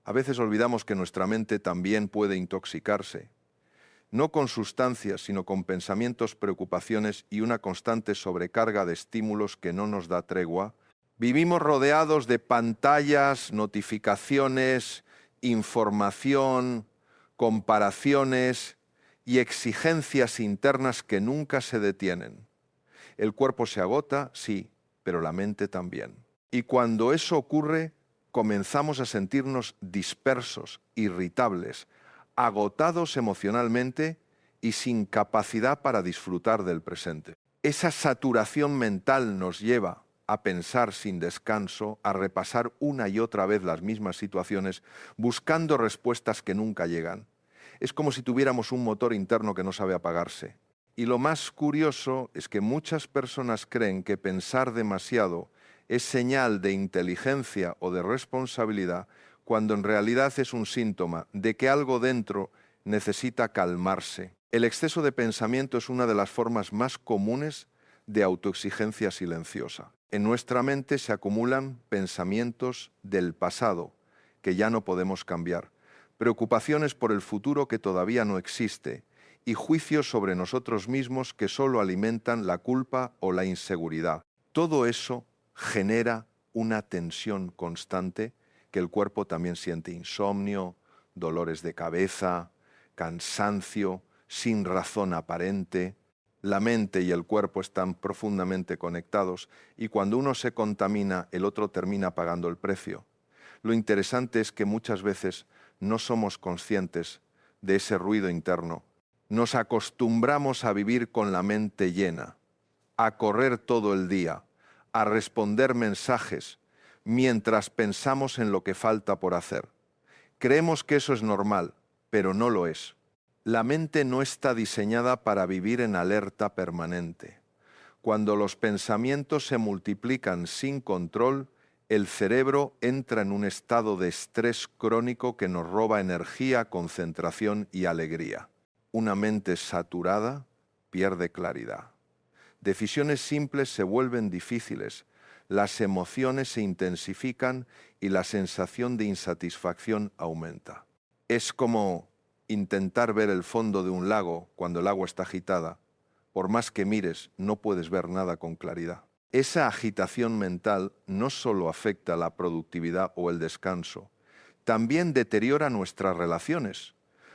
A veces olvidamos que nuestra mente también puede intoxicarse, no con sustancias, sino con pensamientos, preocupaciones y una constante sobrecarga de estímulos que no nos da tregua. Vivimos rodeados de pantallas, notificaciones, información, comparaciones y exigencias internas que nunca se detienen. El cuerpo se agota, sí, pero la mente también. Y cuando eso ocurre, comenzamos a sentirnos dispersos, irritables, agotados emocionalmente y sin capacidad para disfrutar del presente. Esa saturación mental nos lleva a pensar sin descanso, a repasar una y otra vez las mismas situaciones, buscando respuestas que nunca llegan. Es como si tuviéramos un motor interno que no sabe apagarse. Y lo más curioso es que muchas personas creen que pensar demasiado es señal de inteligencia o de responsabilidad, cuando en realidad es un síntoma de que algo dentro necesita calmarse. El exceso de pensamiento es una de las formas más comunes de autoexigencia silenciosa. En nuestra mente se acumulan pensamientos del pasado que ya no podemos cambiar, preocupaciones por el futuro que todavía no existe y juicios sobre nosotros mismos que solo alimentan la culpa o la inseguridad. Todo eso genera una tensión constante que el cuerpo también siente: insomnio, dolores de cabeza, cansancio, sin razón aparente. La mente y el cuerpo están profundamente conectados y cuando uno se contamina, el otro termina pagando el precio. Lo interesante es que muchas veces no somos conscientes de ese ruido interno. Nos acostumbramos a vivir con la mente llena, a correr todo el día, a responder mensajes, mientras pensamos en lo que falta por hacer. Creemos que eso es normal, pero no lo es. La mente no está diseñada para vivir en alerta permanente. Cuando los pensamientos se multiplican sin control, el cerebro entra en un estado de estrés crónico que nos roba energía, concentración y alegría. Una mente saturada pierde claridad. Decisiones simples se vuelven difíciles, las emociones se intensifican y la sensación de insatisfacción aumenta. Es como intentar ver el fondo de un lago cuando el agua está agitada. Por más que mires, no puedes ver nada con claridad. Esa agitación mental no solo afecta la productividad o el descanso, también deteriora nuestras relaciones,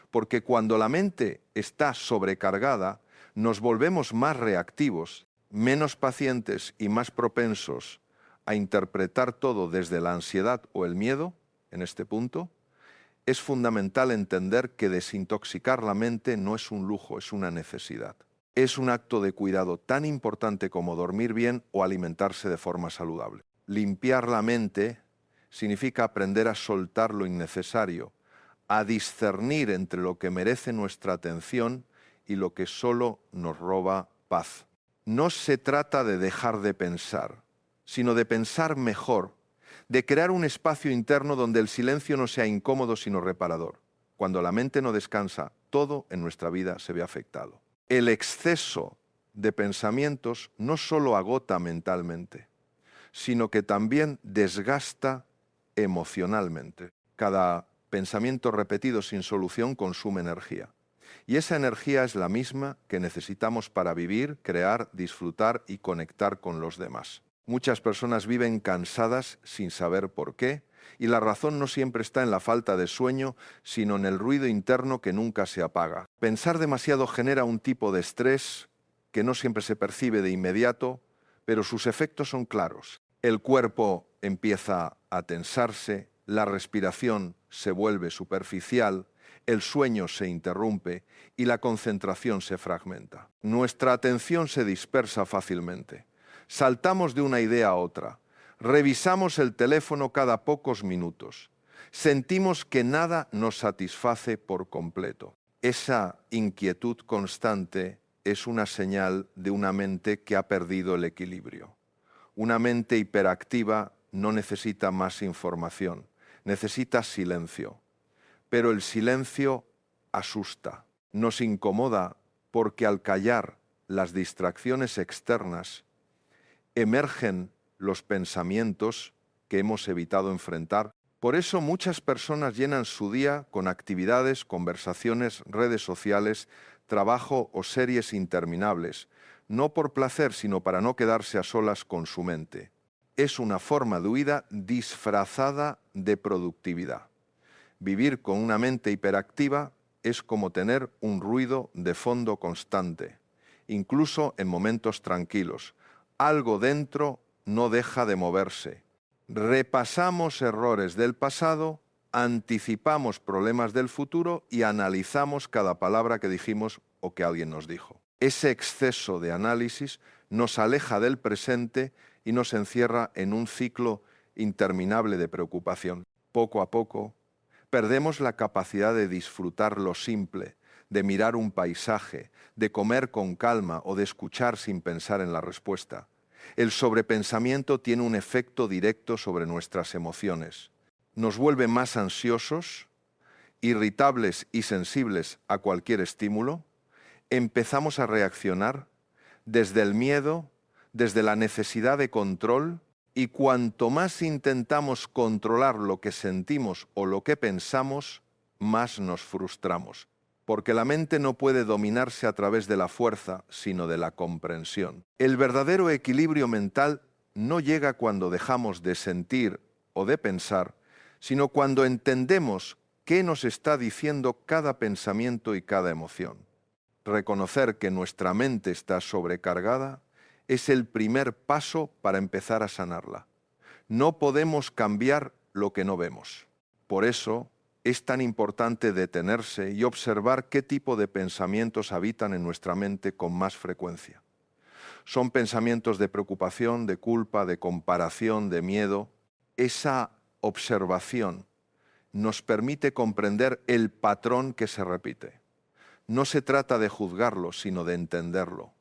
porque cuando la mente está sobrecargada, nos volvemos más reactivos, menos pacientes y más propensos a interpretar todo desde la ansiedad o el miedo. En este punto, es fundamental entender que desintoxicar la mente no es un lujo, es una necesidad. Es un acto de cuidado tan importante como dormir bien o alimentarse de forma saludable. Limpiar la mente significa aprender a soltar lo innecesario, a discernir entre lo que merece nuestra atención y lo que solo nos roba paz. No se trata de dejar de pensar, sino de pensar mejor, de crear un espacio interno donde el silencio no sea incómodo sino reparador. Cuando la mente no descansa, todo en nuestra vida se ve afectado. El exceso de pensamientos no solo agota mentalmente, sino que también desgasta emocionalmente. Cada pensamiento repetido sin solución consume energía. Y esa energía es la misma que necesitamos para vivir, crear, disfrutar y conectar con los demás. Muchas personas viven cansadas sin saber por qué, y la razón no siempre está en la falta de sueño, sino en el ruido interno que nunca se apaga. Pensar demasiado genera un tipo de estrés que no siempre se percibe de inmediato, pero sus efectos son claros. El cuerpo empieza a tensarse, la respiración se vuelve superficial, el sueño se interrumpe y la concentración se fragmenta. Nuestra atención se dispersa fácilmente. Saltamos de una idea a otra. Revisamos el teléfono cada pocos minutos. Sentimos que nada nos satisface por completo. Esa inquietud constante es una señal de una mente que ha perdido el equilibrio. Una mente hiperactiva no necesita más información, necesita silencio. Pero el silencio asusta, nos incomoda porque al callar las distracciones externas, emergen los pensamientos que hemos evitado enfrentar. Por eso muchas personas llenan su día con actividades, conversaciones, redes sociales, trabajo o series interminables, no por placer, sino para no quedarse a solas con su mente. Es una forma de huida disfrazada de productividad. Vivir con una mente hiperactiva es como tener un ruido de fondo constante, incluso en momentos tranquilos. Algo dentro no deja de moverse. Repasamos errores del pasado, anticipamos problemas del futuro y analizamos cada palabra que dijimos o que alguien nos dijo. Ese exceso de análisis nos aleja del presente y nos encierra en un ciclo interminable de preocupación. Poco a poco, perdemos la capacidad de disfrutar lo simple, de mirar un paisaje, de comer con calma o de escuchar sin pensar en la respuesta. El sobrepensamiento tiene un efecto directo sobre nuestras emociones. Nos vuelve más ansiosos, irritables y sensibles a cualquier estímulo. Empezamos a reaccionar desde el miedo, desde la necesidad de control, y cuanto más intentamos controlar lo que sentimos o lo que pensamos, más nos frustramos, porque la mente no puede dominarse a través de la fuerza, sino de la comprensión. El verdadero equilibrio mental no llega cuando dejamos de sentir o de pensar, sino cuando entendemos qué nos está diciendo cada pensamiento y cada emoción. Reconocer que nuestra mente está sobrecargada es el primer paso para empezar a sanarla. No podemos cambiar lo que no vemos. Por eso es tan importante detenerse y observar qué tipo de pensamientos habitan en nuestra mente con más frecuencia. Son pensamientos de preocupación, de culpa, de comparación, de miedo. Esa observación nos permite comprender el patrón que se repite. No se trata de juzgarlo, sino de entenderlo.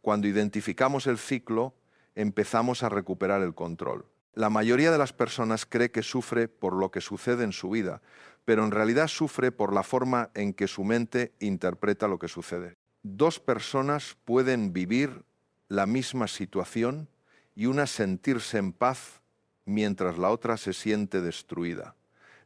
Cuando identificamos el ciclo, empezamos a recuperar el control. La mayoría de las personas cree que sufre por lo que sucede en su vida, pero en realidad sufre por la forma en que su mente interpreta lo que sucede. Dos personas pueden vivir la misma situación y una sentirse en paz mientras la otra se siente destruida.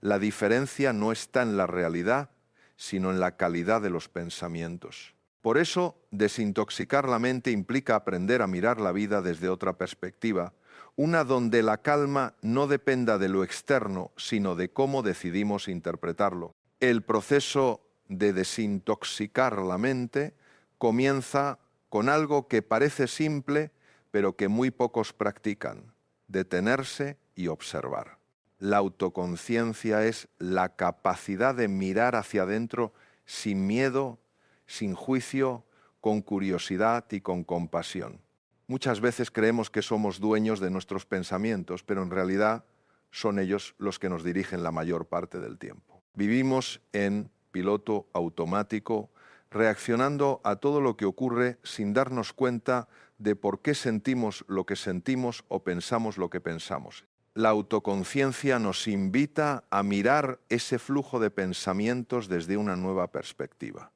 La diferencia no está en la realidad, sino en la calidad de los pensamientos. Por eso, desintoxicar la mente implica aprender a mirar la vida desde otra perspectiva, una donde la calma no dependa de lo externo, sino de cómo decidimos interpretarlo. El proceso de desintoxicar la mente comienza con algo que parece simple, pero que muy pocos practican: detenerse y observar. La autoconciencia es la capacidad de mirar hacia adentro sin miedo, sin juicio, con curiosidad y con compasión. Muchas veces creemos que somos dueños de nuestros pensamientos, pero en realidad son ellos los que nos dirigen la mayor parte del tiempo. Vivimos en piloto automático, reaccionando a todo lo que ocurre sin darnos cuenta de por qué sentimos lo que sentimos o pensamos lo que pensamos. La autoconciencia nos invita a mirar ese flujo de pensamientos desde una nueva perspectiva.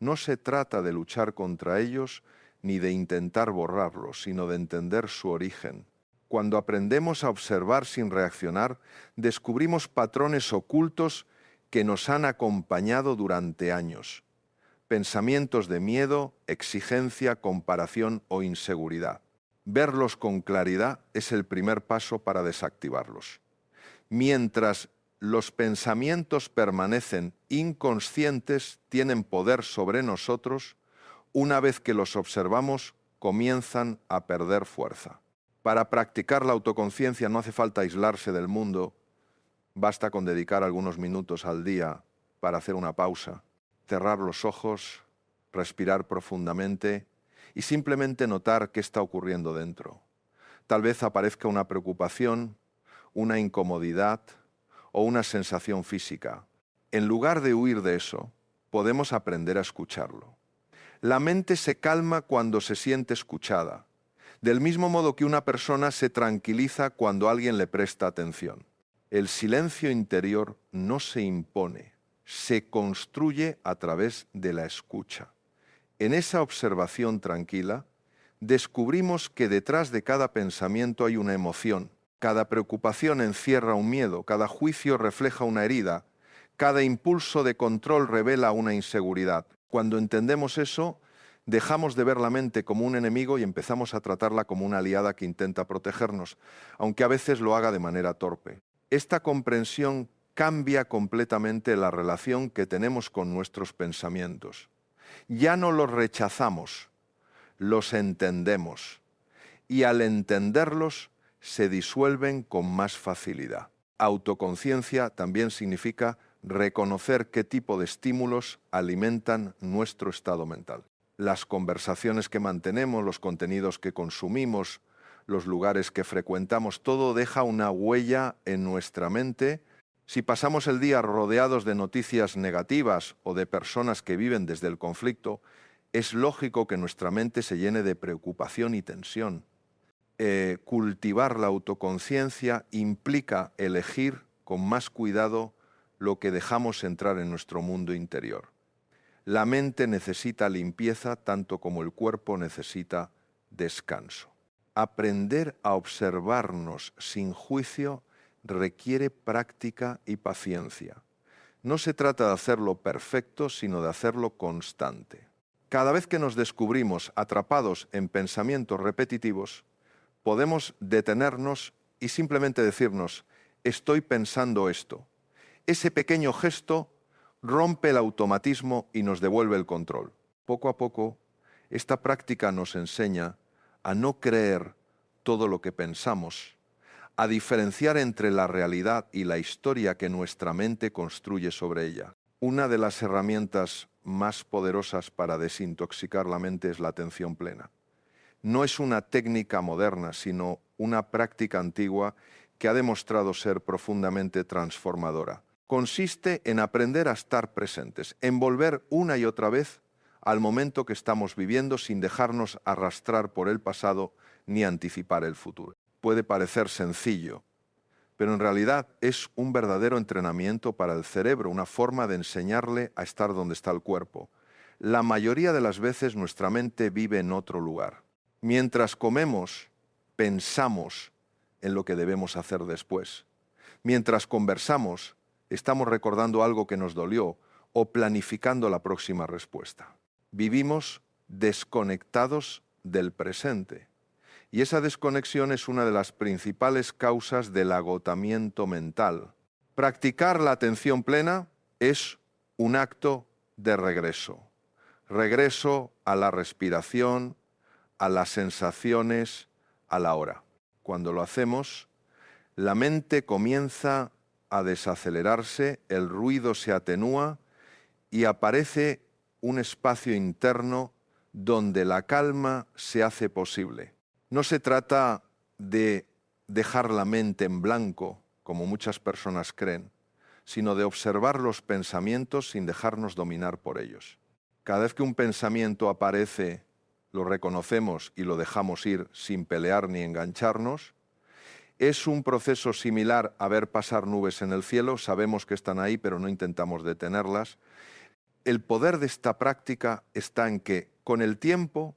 No se trata de luchar contra ellos ni de intentar borrarlos, sino de entender su origen. Cuando aprendemos a observar sin reaccionar, descubrimos patrones ocultos que nos han acompañado durante años. Pensamientos de miedo, exigencia, comparación o inseguridad. Verlos con claridad es el primer paso para desactivarlos. Mientras los pensamientos permanecen inconscientes, tienen poder sobre nosotros, una vez que los observamos, comienzan a perder fuerza. Para practicar la autoconciencia no hace falta aislarse del mundo, basta con dedicar algunos minutos al día para hacer una pausa, cerrar los ojos, respirar profundamente y simplemente notar qué está ocurriendo dentro. Tal vez aparezca una preocupación, una incomodidad o una sensación física. En lugar de huir de eso, podemos aprender a escucharlo. La mente se calma cuando se siente escuchada, del mismo modo que una persona se tranquiliza cuando alguien le presta atención. El silencio interior no se impone, se construye a través de la escucha. En esa observación tranquila, descubrimos que detrás de cada pensamiento hay una emoción, Cada preocupación encierra un miedo, cada juicio refleja una herida, cada impulso de control revela una inseguridad. Cuando entendemos eso, dejamos de ver la mente como un enemigo y empezamos a tratarla como una aliada que intenta protegernos, aunque a veces lo haga de manera torpe. Esta comprensión cambia completamente la relación que tenemos con nuestros pensamientos. Ya no los rechazamos, los entendemos, y al entenderlos se disuelven con más facilidad. Autoconciencia también significa reconocer qué tipo de estímulos alimentan nuestro estado mental. Las conversaciones que mantenemos, los contenidos que consumimos, los lugares que frecuentamos, todo deja una huella en nuestra mente. Si pasamos el día rodeados de noticias negativas o de personas que viven desde el conflicto, es lógico que nuestra mente se llene de preocupación y tensión. Cultivar la autoconciencia implica elegir con más cuidado lo que dejamos entrar en nuestro mundo interior. La mente necesita limpieza tanto como el cuerpo necesita descanso. Aprender a observarnos sin juicio requiere práctica y paciencia. No se trata de hacerlo perfecto, sino de hacerlo constante. Cada vez que nos descubrimos atrapados en pensamientos repetitivos, podemos detenernos y simplemente decirnos, estoy pensando esto. Ese pequeño gesto rompe el automatismo y nos devuelve el control. Poco a poco, esta práctica nos enseña a no creer todo lo que pensamos, a diferenciar entre la realidad y la historia que nuestra mente construye sobre ella. Una de las herramientas más poderosas para desintoxicar la mente es la atención plena. No es una técnica moderna, sino una práctica antigua que ha demostrado ser profundamente transformadora. Consiste en aprender a estar presentes, en volver una y otra vez al momento que estamos viviendo sin dejarnos arrastrar por el pasado ni anticipar el futuro. Puede parecer sencillo, pero en realidad es un verdadero entrenamiento para el cerebro, una forma de enseñarle a estar donde está el cuerpo. La mayoría de las veces nuestra mente vive en otro lugar. Mientras comemos, pensamos en lo que debemos hacer después. Mientras conversamos, estamos recordando algo que nos dolió o planificando la próxima respuesta. Vivimos desconectados del presente. Y esa desconexión es una de las principales causas del agotamiento mental. Practicar la atención plena es un acto de regreso. Regreso a la respiración, a las sensaciones, a la hora. Cuando lo hacemos, la mente comienza a desacelerarse, el ruido se atenúa y aparece un espacio interno donde la calma se hace posible. No se trata de dejar la mente en blanco, como muchas personas creen, sino de observar los pensamientos sin dejarnos dominar por ellos. Cada vez que un pensamiento aparece, lo reconocemos y lo dejamos ir sin pelear ni engancharnos. Es un proceso similar a ver pasar nubes en el cielo, sabemos que están ahí, pero no intentamos detenerlas. El poder de esta práctica está en que, con el tiempo,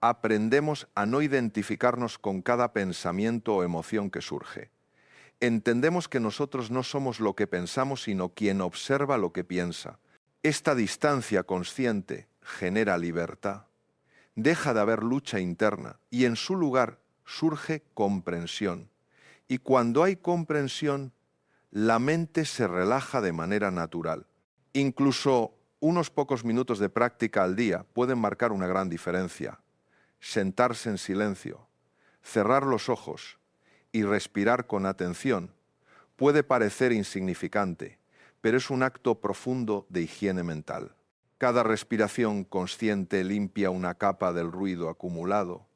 aprendemos a no identificarnos con cada pensamiento o emoción que surge. Entendemos que nosotros no somos lo que pensamos, sino quien observa lo que piensa. Esta distancia consciente genera libertad. Deja de haber lucha interna y en su lugar surge comprensión. Y cuando hay comprensión, la mente se relaja de manera natural. Incluso unos pocos minutos de práctica al día pueden marcar una gran diferencia. Sentarse en silencio, cerrar los ojos y respirar con atención puede parecer insignificante, pero es un acto profundo de higiene mental. Cada respiración consciente limpia una capa del ruido acumulado.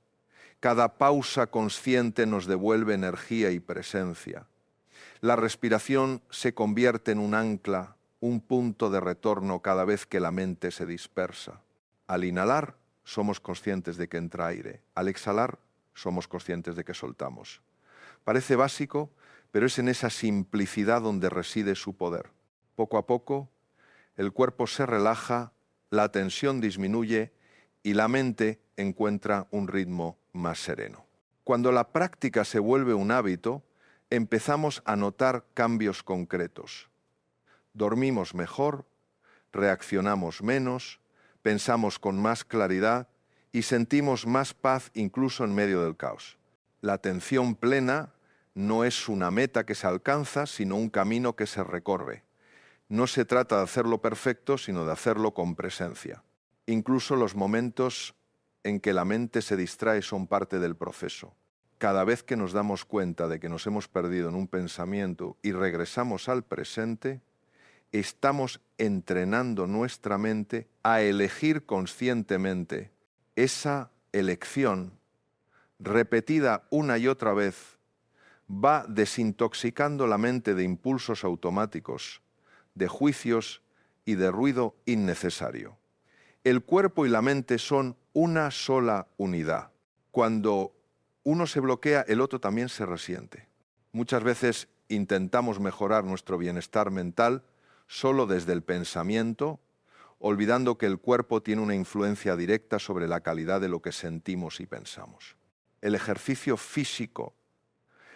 Cada pausa consciente nos devuelve energía y presencia. La respiración se convierte en un ancla, un punto de retorno cada vez que la mente se dispersa. Al inhalar, somos conscientes de que entra aire. Al exhalar, somos conscientes de que soltamos. Parece básico, pero es en esa simplicidad donde reside su poder. Poco a poco, el cuerpo se relaja, la tensión disminuye y la mente encuentra un ritmo más sereno. Cuando la práctica se vuelve un hábito, empezamos a notar cambios concretos. Dormimos mejor, reaccionamos menos, pensamos con más claridad y sentimos más paz incluso en medio del caos. La atención plena no es una meta que se alcanza, sino un camino que se recorre. No se trata de hacerlo perfecto, sino de hacerlo con presencia. Incluso los momentos en que la mente se distrae son parte del proceso. Cada vez que nos damos cuenta de que nos hemos perdido en un pensamiento y regresamos al presente, estamos entrenando nuestra mente a elegir conscientemente. Esa elección, repetida una y otra vez, va desintoxicando la mente de impulsos automáticos, de juicios y de ruido innecesario. El cuerpo y la mente son una sola unidad. Cuando uno se bloquea, el otro también se resiente. Muchas veces intentamos mejorar nuestro bienestar mental solo desde el pensamiento, olvidando que el cuerpo tiene una influencia directa sobre la calidad de lo que sentimos y pensamos. El ejercicio físico,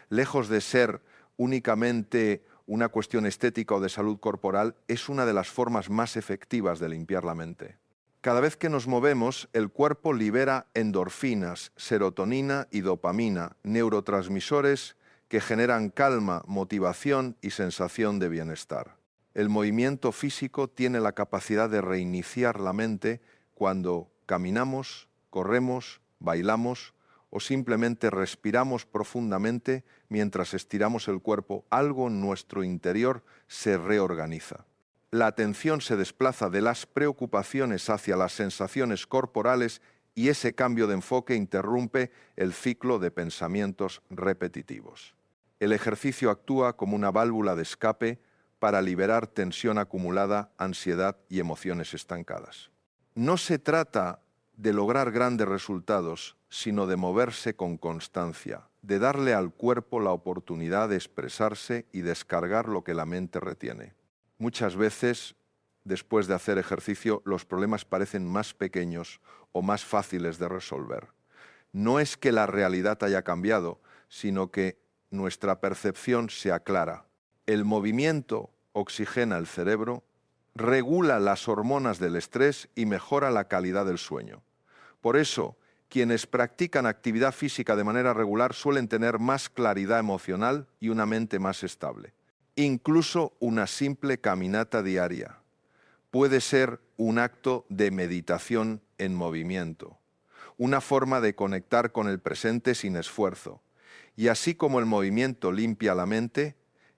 lejos de ser únicamente una cuestión estética o de salud corporal, es una de las formas más efectivas de limpiar la mente. Cada vez que nos movemos, el cuerpo libera endorfinas, serotonina y dopamina, neurotransmisores que generan calma, motivación y sensación de bienestar. El movimiento físico tiene la capacidad de reiniciar la mente cuando caminamos, corremos, bailamos o simplemente respiramos profundamente mientras estiramos el cuerpo. Algo en nuestro interior se reorganiza. La atención se desplaza de las preocupaciones hacia las sensaciones corporales y ese cambio de enfoque interrumpe el ciclo de pensamientos repetitivos. El ejercicio actúa como una válvula de escape para liberar tensión acumulada, ansiedad y emociones estancadas. No se trata de lograr grandes resultados, sino de moverse con constancia, de darle al cuerpo la oportunidad de expresarse y descargar lo que la mente retiene. Muchas veces, después de hacer ejercicio, los problemas parecen más pequeños o más fáciles de resolver. No es que la realidad haya cambiado, sino que nuestra percepción se aclara. El movimiento oxigena el cerebro, regula las hormonas del estrés y mejora la calidad del sueño. Por eso, quienes practican actividad física de manera regular suelen tener más claridad emocional y una mente más estable. Incluso una simple caminata diaria puede ser un acto de meditación en movimiento, una forma de conectar con el presente sin esfuerzo. Y así como el movimiento limpia la mente,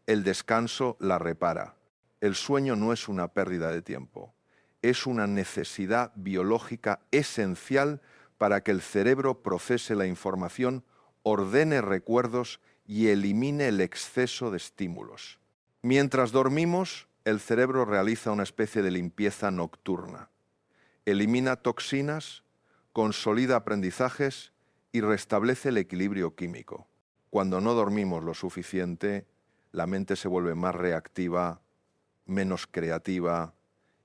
el descanso la repara. El sueño no es una pérdida de tiempo, es una necesidad biológica esencial para que el cerebro procese la información, ordene recuerdos y elimine el exceso de estímulos. Mientras dormimos, el cerebro realiza una especie de limpieza nocturna. Elimina toxinas, consolida aprendizajes y restablece el equilibrio químico. Cuando no dormimos lo suficiente, la mente se vuelve más reactiva, menos creativa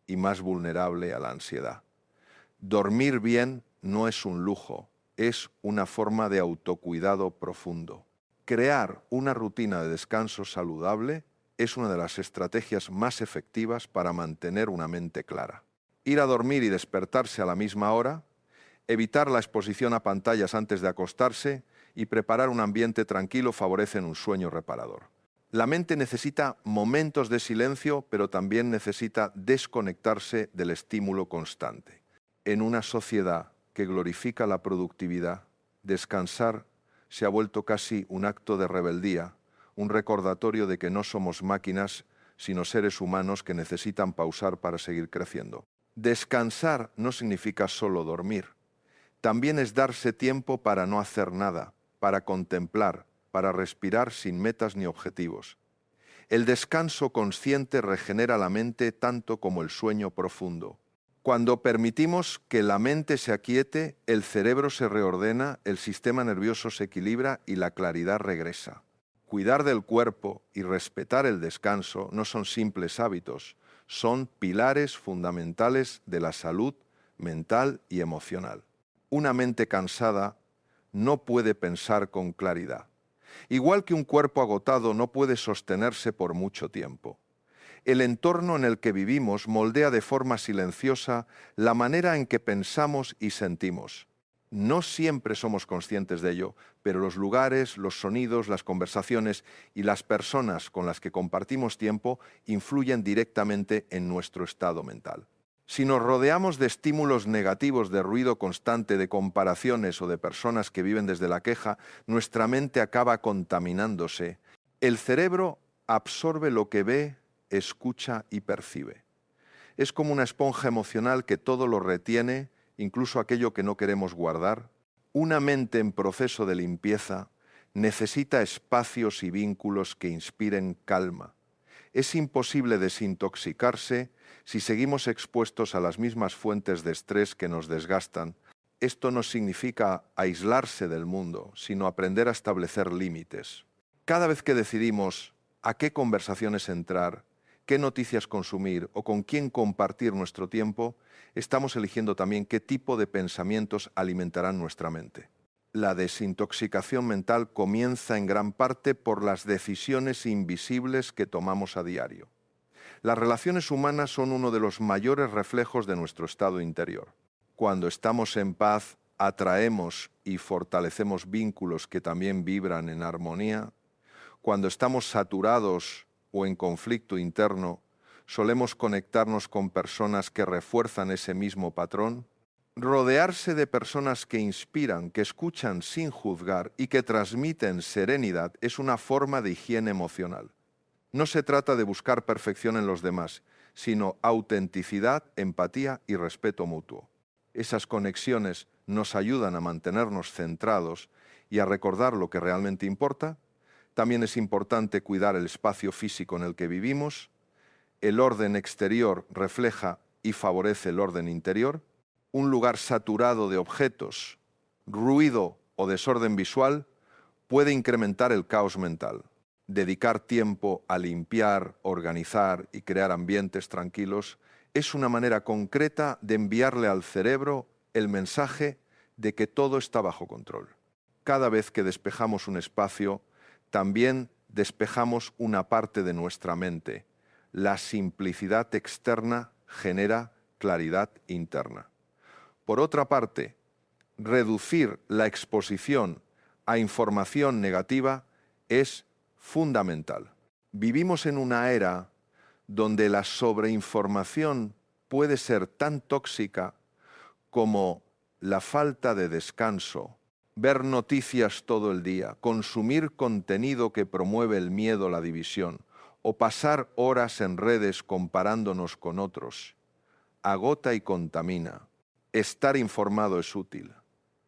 y más vulnerable a la ansiedad. Dormir bien no es un lujo, es una forma de autocuidado profundo. Crear una rutina de descanso saludable es una de las estrategias más efectivas para mantener una mente clara. Ir a dormir y despertarse a la misma hora, evitar la exposición a pantallas antes de acostarse y preparar un ambiente tranquilo favorecen un sueño reparador. La mente necesita momentos de silencio, pero también necesita desconectarse del estímulo constante. En una sociedad que glorifica la productividad, descansar se ha vuelto casi un acto de rebeldía, un recordatorio de que no somos máquinas, sino seres humanos que necesitan pausar para seguir creciendo. Descansar no significa solo dormir. También es darse tiempo para no hacer nada, para contemplar, para respirar sin metas ni objetivos. El descanso consciente regenera la mente tanto como el sueño profundo. Cuando permitimos que la mente se aquiete, el cerebro se reordena, el sistema nervioso se equilibra y la claridad regresa. Cuidar del cuerpo y respetar el descanso no son simples hábitos, son pilares fundamentales de la salud mental y emocional. Una mente cansada no puede pensar con claridad. Igual que un cuerpo agotado no puede sostenerse por mucho tiempo. El entorno en el que vivimos moldea de forma silenciosa la manera en que pensamos y sentimos. No siempre somos conscientes de ello, pero los lugares, los sonidos, las conversaciones y las personas con las que compartimos tiempo influyen directamente en nuestro estado mental. Si nos rodeamos de estímulos negativos, de ruido constante, de comparaciones o de personas que viven desde la queja, nuestra mente acaba contaminándose. El cerebro absorbe lo que ve, escucha y percibe. Es como una esponja emocional que todo lo retiene, incluso aquello que no queremos guardar. Una mente en proceso de limpieza necesita espacios y vínculos que inspiren calma. Es imposible desintoxicarse si seguimos expuestos a las mismas fuentes de estrés que nos desgastan. Esto no significa aislarse del mundo, sino aprender a establecer límites. Cada vez que decidimos a qué conversaciones entrar, qué noticias consumir o con quién compartir nuestro tiempo, estamos eligiendo también qué tipo de pensamientos alimentarán nuestra mente. La desintoxicación mental comienza en gran parte por las decisiones invisibles que tomamos a diario. Las relaciones humanas son uno de los mayores reflejos de nuestro estado interior. Cuando estamos en paz, atraemos y fortalecemos vínculos que también vibran en armonía. Cuando estamos saturados o en conflicto interno, solemos conectarnos con personas que refuerzan ese mismo patrón. Rodearse de personas que inspiran, que escuchan sin juzgar y que transmiten serenidad es una forma de higiene emocional. No se trata de buscar perfección en los demás, sino autenticidad, empatía y respeto mutuo. Esas conexiones nos ayudan a mantenernos centrados y a recordar lo que realmente importa. También es importante cuidar el espacio físico en el que vivimos. El orden exterior refleja y favorece el orden interior. Un lugar saturado de objetos, ruido o desorden visual puede incrementar el caos mental. Dedicar tiempo a limpiar, organizar y crear ambientes tranquilos es una manera concreta de enviarle al cerebro el mensaje de que todo está bajo control. Cada vez que despejamos un espacio, también despejamos una parte de nuestra mente. La simplicidad externa genera claridad interna. Por otra parte, reducir la exposición a información negativa es fundamental. Vivimos en una era donde la sobreinformación puede ser tan tóxica como la falta de descanso, ver noticias todo el día, consumir contenido que promueve el miedo, la división, o pasar horas en redes comparándonos con otros. Agota y contamina. Estar informado es útil,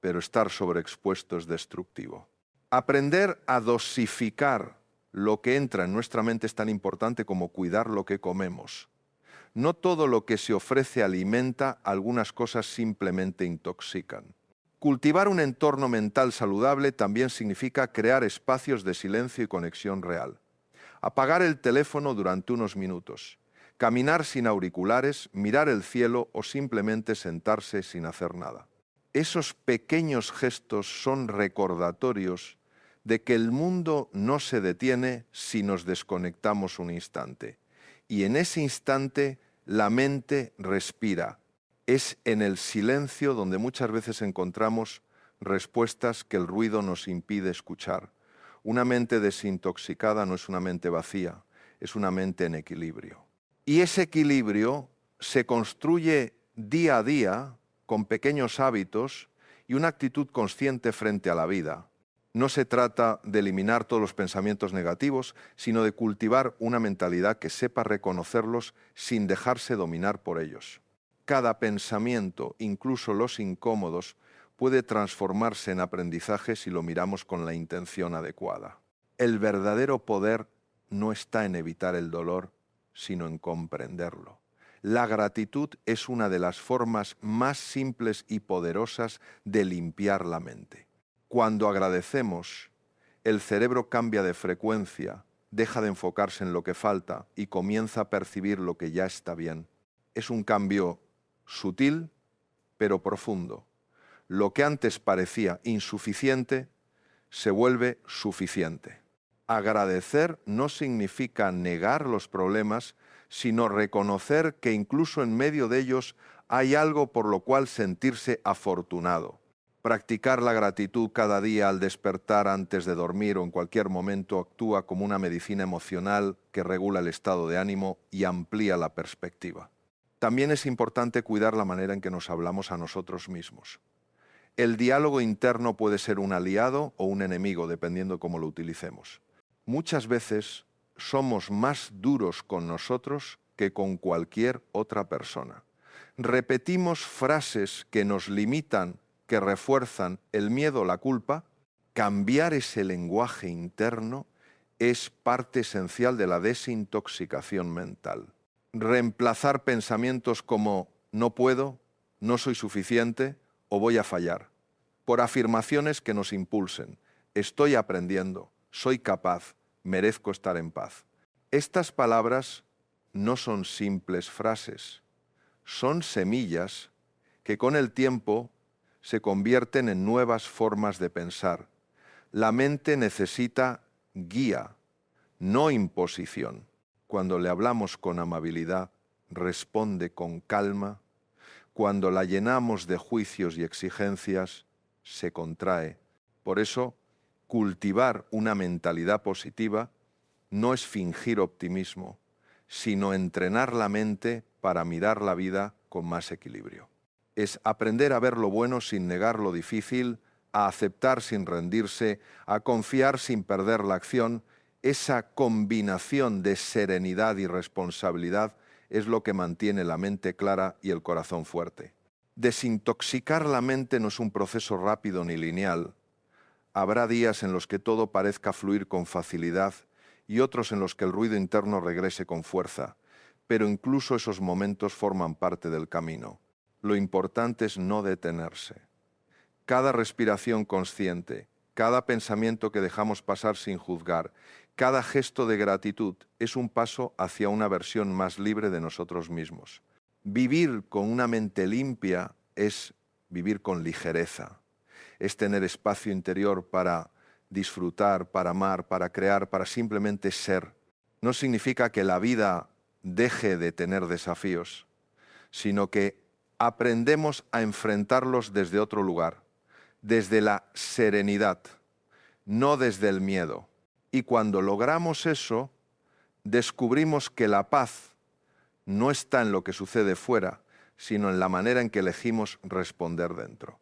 pero estar sobreexpuesto es destructivo. Aprender a dosificar lo que entra en nuestra mente es tan importante como cuidar lo que comemos. No todo lo que se ofrece alimenta, algunas cosas simplemente intoxican. Cultivar un entorno mental saludable también significa crear espacios de silencio y conexión real. Apagar el teléfono durante unos minutos. Caminar sin auriculares, mirar el cielo o simplemente sentarse sin hacer nada. Esos pequeños gestos son recordatorios de que el mundo no se detiene si nos desconectamos un instante. Y en ese instante la mente respira. Es en el silencio donde muchas veces encontramos respuestas que el ruido nos impide escuchar. Una mente desintoxicada no es una mente vacía, es una mente en equilibrio. Y ese equilibrio se construye día a día con pequeños hábitos y una actitud consciente frente a la vida. No se trata de eliminar todos los pensamientos negativos, sino de cultivar una mentalidad que sepa reconocerlos sin dejarse dominar por ellos. Cada pensamiento, incluso los incómodos, puede transformarse en aprendizaje si lo miramos con la intención adecuada. El verdadero poder no está en evitar el dolor, sino en comprenderlo. La gratitud es una de las formas más simples y poderosas de limpiar la mente. Cuando agradecemos, el cerebro cambia de frecuencia, deja de enfocarse en lo que falta y comienza a percibir lo que ya está bien. Es un cambio sutil, pero profundo. Lo que antes parecía insuficiente se vuelve suficiente. Agradecer no significa negar los problemas, sino reconocer que incluso en medio de ellos hay algo por lo cual sentirse afortunado. Practicar la gratitud cada día al despertar, antes de dormir o en cualquier momento actúa como una medicina emocional que regula el estado de ánimo y amplía la perspectiva. También es importante cuidar la manera en que nos hablamos a nosotros mismos. El diálogo interno puede ser un aliado o un enemigo, dependiendo cómo lo utilicemos. Muchas veces somos más duros con nosotros que con cualquier otra persona. Repetimos frases que nos limitan, que refuerzan el miedo o la culpa. Cambiar ese lenguaje interno es parte esencial de la desintoxicación mental. Reemplazar pensamientos como no puedo, no soy suficiente o voy a fallar, por afirmaciones que nos impulsen. Estoy aprendiendo, soy capaz, merezco estar en paz. Estas palabras no son simples frases, son semillas que con el tiempo se convierten en nuevas formas de pensar. La mente necesita guía, no imposición. Cuando le hablamos con amabilidad, responde con calma. Cuando la llenamos de juicios y exigencias, se contrae. Por eso, cultivar una mentalidad positiva no es fingir optimismo, sino entrenar la mente para mirar la vida con más equilibrio. Es aprender a ver lo bueno sin negar lo difícil, a aceptar sin rendirse, a confiar sin perder la acción. Esa combinación de serenidad y responsabilidad es lo que mantiene la mente clara y el corazón fuerte. Desintoxicar la mente no es un proceso rápido ni lineal. Habrá días en los que todo parezca fluir con facilidad y otros en los que el ruido interno regrese con fuerza, pero incluso esos momentos forman parte del camino. Lo importante es no detenerse. Cada respiración consciente, cada pensamiento que dejamos pasar sin juzgar, cada gesto de gratitud es un paso hacia una versión más libre de nosotros mismos. Vivir con una mente limpia es vivir con ligereza, es tener espacio interior para disfrutar, para amar, para crear, para simplemente ser. No significa que la vida deje de tener desafíos, sino que aprendemos a enfrentarlos desde otro lugar, desde la serenidad, no desde el miedo. Y cuando logramos eso, descubrimos que la paz no está en lo que sucede fuera, sino en la manera en que elegimos responder dentro.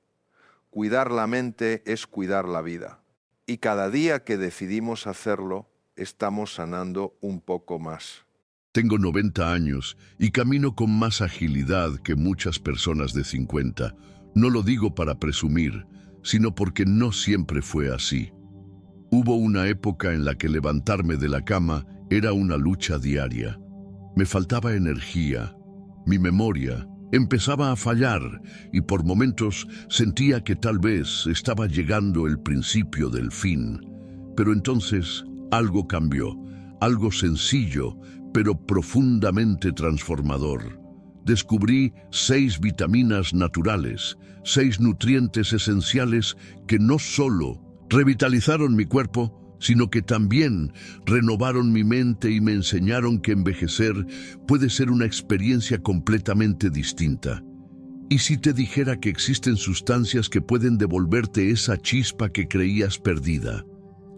Cuidar la mente es cuidar la vida. Y cada día que decidimos hacerlo, estamos sanando un poco más. Tengo 90 años y camino con más agilidad que muchas personas de 50. No lo digo para presumir, sino porque no siempre fue así. Hubo una época en la que levantarme de la cama era una lucha diaria. Me faltaba energía, mi memoria empezaba a fallar y por momentos sentía que tal vez estaba llegando el principio del fin. Pero entonces algo cambió, algo sencillo, pero profundamente transformador. Descubrí 6 vitaminas naturales, 6 nutrientes esenciales que no solo revitalizaron mi cuerpo, sino que también renovaron mi mente y me enseñaron que envejecer puede ser una experiencia completamente distinta. ¿Y si te dijera que existen sustancias que pueden devolverte esa chispa que creías perdida,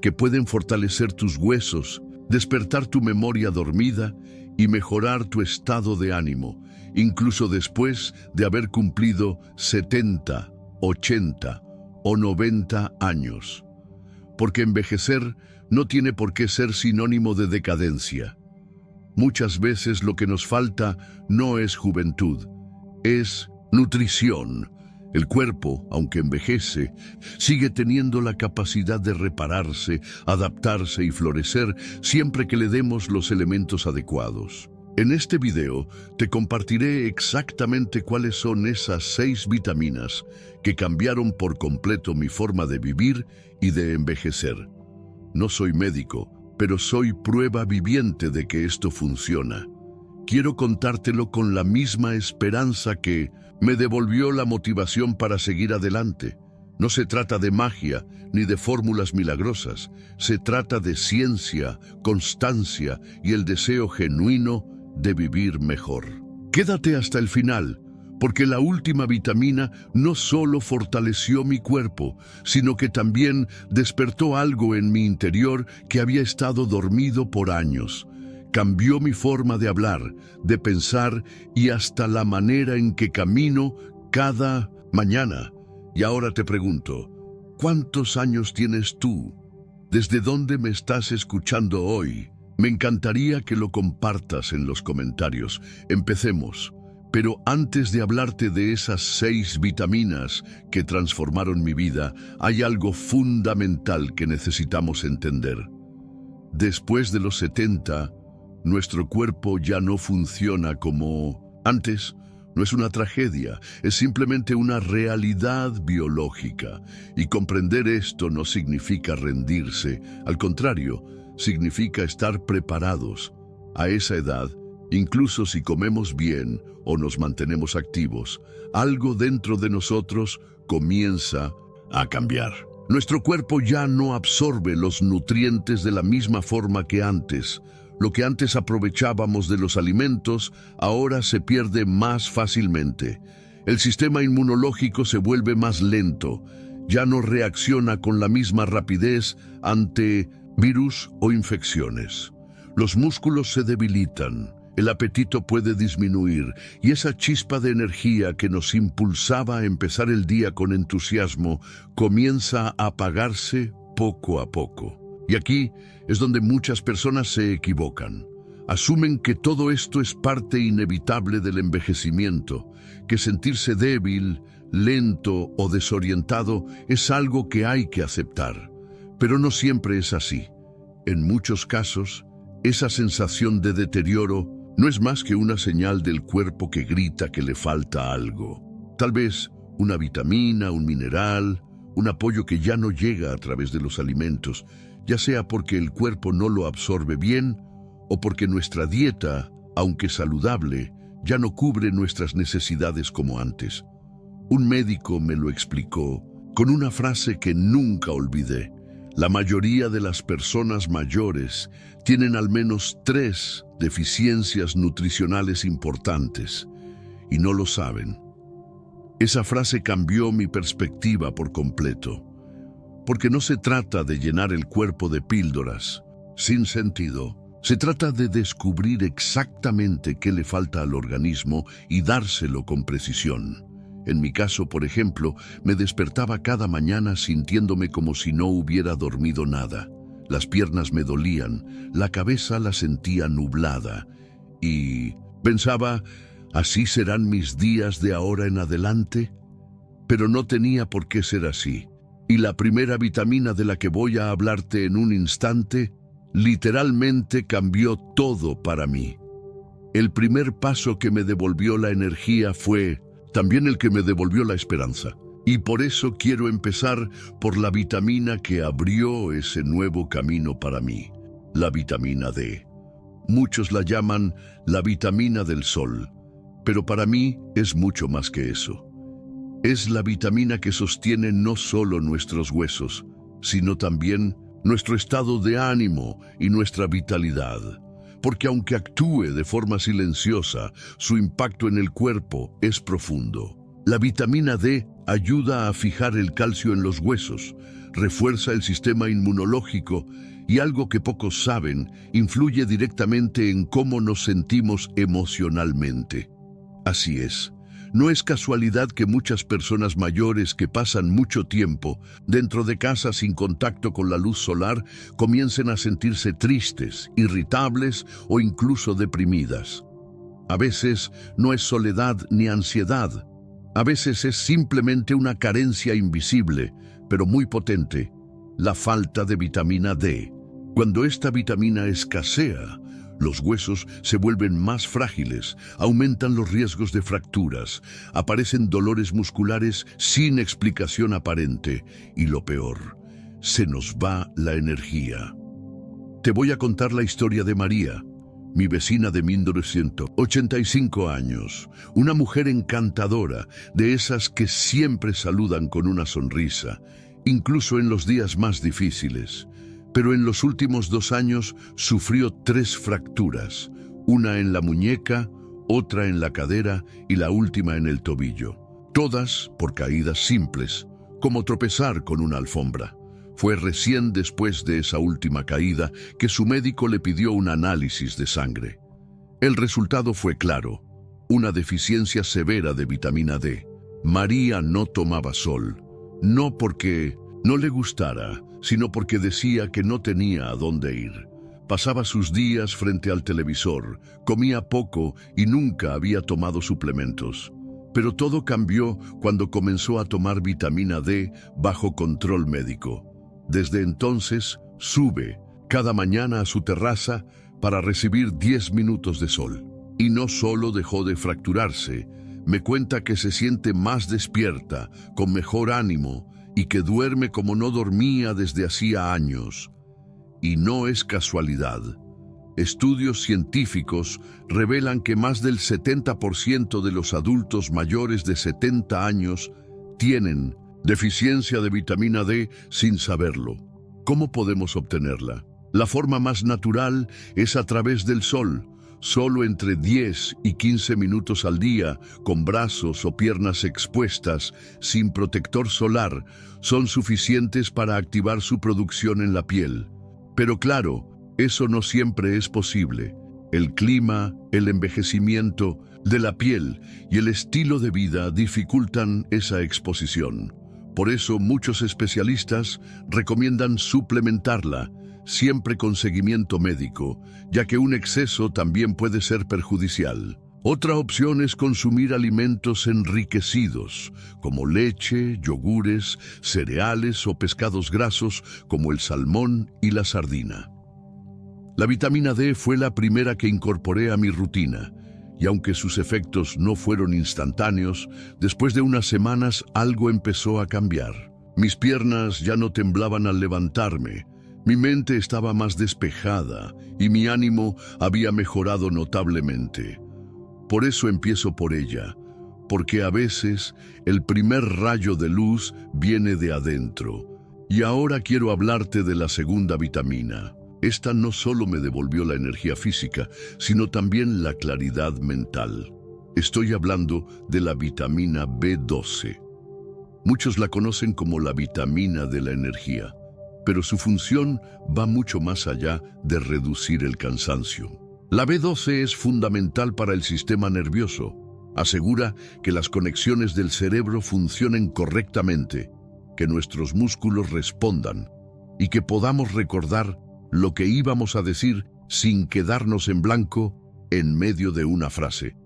que pueden fortalecer tus huesos, despertar tu memoria dormida y mejorar tu estado de ánimo, incluso después de haber cumplido 70, 80 o 90 años? Porque envejecer no tiene por qué ser sinónimo de decadencia. Muchas veces lo que nos falta no es juventud, es nutrición. El cuerpo, aunque envejece, sigue teniendo la capacidad de repararse, adaptarse y florecer siempre que le demos los elementos adecuados. En este video te compartiré exactamente cuáles son esas 6 vitaminas que cambiaron por completo mi forma de vivir y de envejecer. No soy médico, pero soy prueba viviente de que esto funciona. Quiero contártelo con la misma esperanza que me devolvió la motivación para seguir adelante. No se trata de magia ni de fórmulas milagrosas. Se trata de ciencia, constancia y el deseo genuino de vivir mejor. Quédate hasta el final, porque la última vitamina no solo fortaleció mi cuerpo, sino que también despertó algo en mi interior que había estado dormido por años. Cambió mi forma de hablar, de pensar y hasta la manera en que camino cada mañana. Y ahora te pregunto, ¿cuántos años tienes tú? ¿Desde dónde me estás escuchando hoy? Me encantaría que lo compartas en los comentarios. Empecemos. Pero antes de hablarte de esas 6 vitaminas que transformaron mi vida, hay algo fundamental que necesitamos entender. Después de los 70, nuestro cuerpo ya no funciona como antes. No es una tragedia, es simplemente una realidad biológica. Y comprender esto no significa rendirse, al contrario, significa estar preparados. A esa edad, incluso si comemos bien o nos mantenemos activos, algo dentro de nosotros comienza a cambiar. Nuestro cuerpo ya no absorbe los nutrientes de la misma forma que antes. Lo que antes aprovechábamos de los alimentos, ahora se pierde más fácilmente. El sistema inmunológico se vuelve más lento. Ya no reacciona con la misma rapidez ante virus o infecciones. Los músculos se debilitan, el apetito puede disminuir y esa chispa de energía que nos impulsaba a empezar el día con entusiasmo comienza a apagarse poco a poco. Y aquí es donde muchas personas se equivocan. Asumen que todo esto es parte inevitable del envejecimiento, que sentirse débil, lento o desorientado es algo que hay que aceptar. Pero no siempre es así. En muchos casos, esa sensación de deterioro no es más que una señal del cuerpo que grita que le falta algo. Tal vez una vitamina, un mineral, un apoyo que ya no llega a través de los alimentos, ya sea porque el cuerpo no lo absorbe bien o porque nuestra dieta, aunque saludable, ya no cubre nuestras necesidades como antes. Un médico me lo explicó con una frase que nunca olvidé. La mayoría de las personas mayores tienen al menos 3 deficiencias nutricionales importantes y no lo saben. Esa frase cambió mi perspectiva por completo. Porque no se trata de llenar el cuerpo de píldoras sin sentido. Se trata de descubrir exactamente qué le falta al organismo y dárselo con precisión. En mi caso, por ejemplo, me despertaba cada mañana sintiéndome como si no hubiera dormido nada. Las piernas me dolían, la cabeza la sentía nublada y pensaba, ¿así serán mis días de ahora en adelante? Pero no tenía por qué ser así. Y la primera vitamina de la que voy a hablarte en un instante, literalmente cambió todo para mí. El primer paso que me devolvió la energía fue también el que me devolvió la esperanza. Y por eso quiero empezar por la vitamina que abrió ese nuevo camino para mí, la vitamina D. Muchos la llaman la vitamina del sol, pero para mí es mucho más que eso. Es la vitamina que sostiene no solo nuestros huesos, sino también nuestro estado de ánimo y nuestra vitalidad. Porque aunque actúe de forma silenciosa, su impacto en el cuerpo es profundo. La vitamina D ayuda a fijar el calcio en los huesos, refuerza el sistema inmunológico y algo que pocos saben, influye directamente en cómo nos sentimos emocionalmente. Así es. No es casualidad que muchas personas mayores que pasan mucho tiempo dentro de casa sin contacto con la luz solar comiencen a sentirse tristes, irritables o incluso deprimidas. A veces no es soledad ni ansiedad. A veces es simplemente una carencia invisible, pero muy potente, la falta de vitamina D. Cuando esta vitamina escasea, los huesos se vuelven más frágiles, aumentan los riesgos de fracturas, aparecen dolores musculares sin explicación aparente y lo peor, se nos va la energía. Te voy a contar la historia de María. mi vecina de 1985 años, una mujer encantadora, de esas que siempre saludan con una sonrisa, incluso en los días más difíciles. Pero en los últimos 2 años sufrió 3 fracturas, una en la muñeca, otra en la cadera y la última en el tobillo. Todas por caídas simples, como tropezar con una alfombra. Fue recién después de esa última caída que su médico le pidió un análisis de sangre. El resultado fue claro: una deficiencia severa de vitamina D. María no tomaba sol, no porque no le gustara, sino porque decía que no tenía a dónde ir. Pasaba sus días frente al televisor, comía poco y nunca había tomado suplementos. Pero todo cambió cuando comenzó a tomar vitamina D bajo control médico. Desde entonces, sube cada mañana a su terraza para recibir 10 minutos de sol. Y no solo dejó de fracturarse, me cuenta que se siente más despierta, con mejor ánimo y que duerme como no dormía desde hacía años. Y no es casualidad. Estudios científicos revelan que más del 70% de los adultos mayores de 70 años tienen deficiencia de vitamina D sin saberlo. ¿Cómo podemos obtenerla? La forma más natural es a través del sol. Solo entre 10 y 15 minutos al día, con brazos o piernas expuestas, sin protector solar, son suficientes para activar su producción en la piel. Pero claro, eso no siempre es posible. El clima, el envejecimiento de la piel y el estilo de vida dificultan esa exposición. Por eso muchos especialistas recomiendan suplementarla, siempre con seguimiento médico, ya que un exceso también puede ser perjudicial. Otra opción es consumir alimentos enriquecidos, como leche, yogures, cereales o pescados grasos como el salmón y la sardina. La vitamina D fue la primera que incorporé a mi rutina, y aunque sus efectos no fueron instantáneos, después de unas semanas algo empezó a cambiar. Mis piernas ya no temblaban al levantarme, mi mente estaba más despejada y mi ánimo había mejorado notablemente. Por eso empiezo por ella, porque a veces el primer rayo de luz viene de adentro. Y ahora quiero hablarte de la segunda vitamina. Esta no solo me devolvió la energía física, sino también la claridad mental. Estoy hablando de la vitamina B12. Muchos la conocen como la vitamina de la energía, pero su función va mucho más allá de reducir el cansancio. La B12 es fundamental para el sistema nervioso. Asegura que las conexiones del cerebro funcionen correctamente, que nuestros músculos respondan y que podamos recordar lo que íbamos a decir sin quedarnos en blanco en medio de una frase.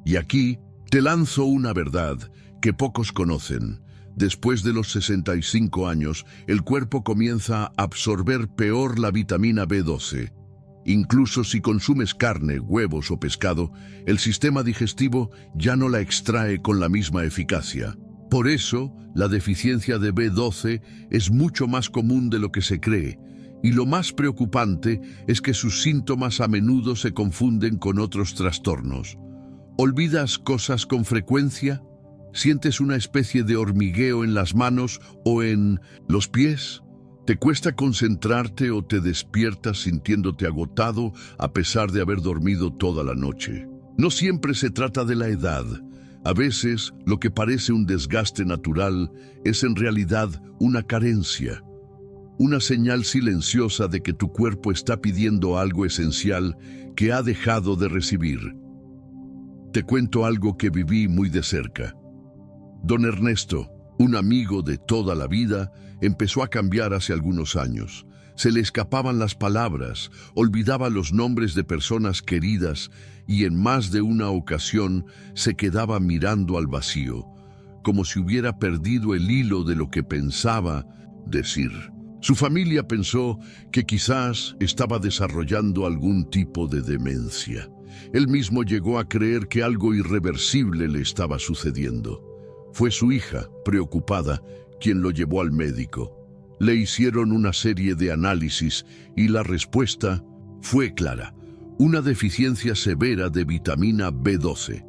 Y aquí te lanzo una verdad que pocos conocen. Después de los 65 años, el cuerpo comienza a absorber peor la vitamina B12. Incluso si consumes carne, huevos o pescado, el sistema digestivo ya no la extrae con la misma eficacia. Por eso, la deficiencia de B12 es mucho más común de lo que se cree. Y lo más preocupante es que sus síntomas a menudo se confunden con otros trastornos. ¿Olvidas cosas con frecuencia? ¿Sientes una especie de hormigueo en las manos o en los pies? ¿Te cuesta concentrarte o te despiertas sintiéndote agotado a pesar de haber dormido toda la noche? No siempre se trata de la edad. A veces, lo que parece un desgaste natural es en realidad una carencia. Una señal silenciosa de que tu cuerpo está pidiendo algo esencial que ha dejado de recibir. Te cuento algo que viví muy de cerca. Don Ernesto, un amigo de toda la vida, empezó a cambiar hace algunos años. Se le escapaban las palabras, olvidaba los nombres de personas queridas y en más de una ocasión se quedaba mirando al vacío, como si hubiera perdido el hilo de lo que pensaba decir. Su familia pensó que quizás estaba desarrollando algún tipo de demencia. Él mismo llegó a creer que algo irreversible le estaba sucediendo. Fue su hija, preocupada, quien lo llevó al médico. Le hicieron una serie de análisis y la respuesta fue clara: una deficiencia severa de vitamina B12.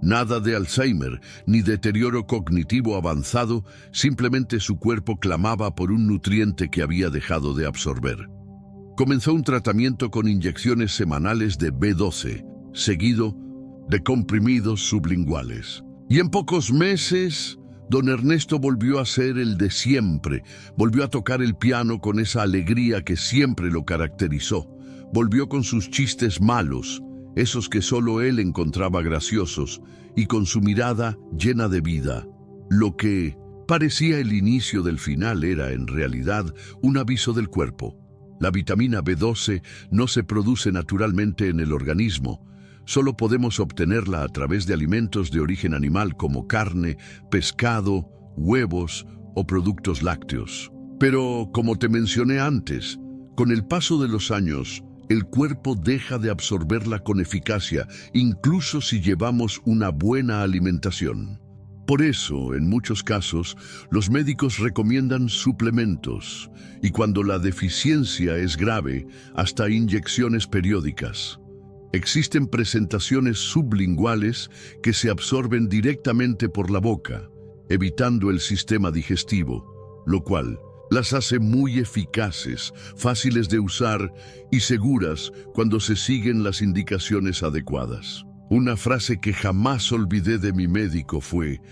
Nada de Alzheimer ni deterioro cognitivo avanzado, simplemente su cuerpo clamaba por un nutriente que había dejado de absorber. Comenzó un tratamiento con inyecciones semanales de B12, seguido de comprimidos sublinguales. Y en pocos meses, don Ernesto volvió a ser el de siempre, volvió a tocar el piano con esa alegría que siempre lo caracterizó, volvió con sus chistes malos, esos que solo él encontraba graciosos, y con su mirada llena de vida. Lo que parecía el inicio del final era, en realidad, un aviso del cuerpo. La vitamina B12 no se produce naturalmente en el organismo. Solo podemos obtenerla a través de alimentos de origen animal como carne, pescado, huevos o productos lácteos. Pero, como te mencioné antes, con el paso de los años, el cuerpo deja de absorberla con eficacia, incluso si llevamos una buena alimentación. Por eso, en muchos casos, los médicos recomiendan suplementos, y cuando la deficiencia es grave, hasta inyecciones periódicas. Existen presentaciones sublinguales que se absorben directamente por la boca, evitando el sistema digestivo, lo cual las hace muy eficaces, fáciles de usar y seguras cuando se siguen las indicaciones adecuadas. Una frase que jamás olvidé de mi médico fue: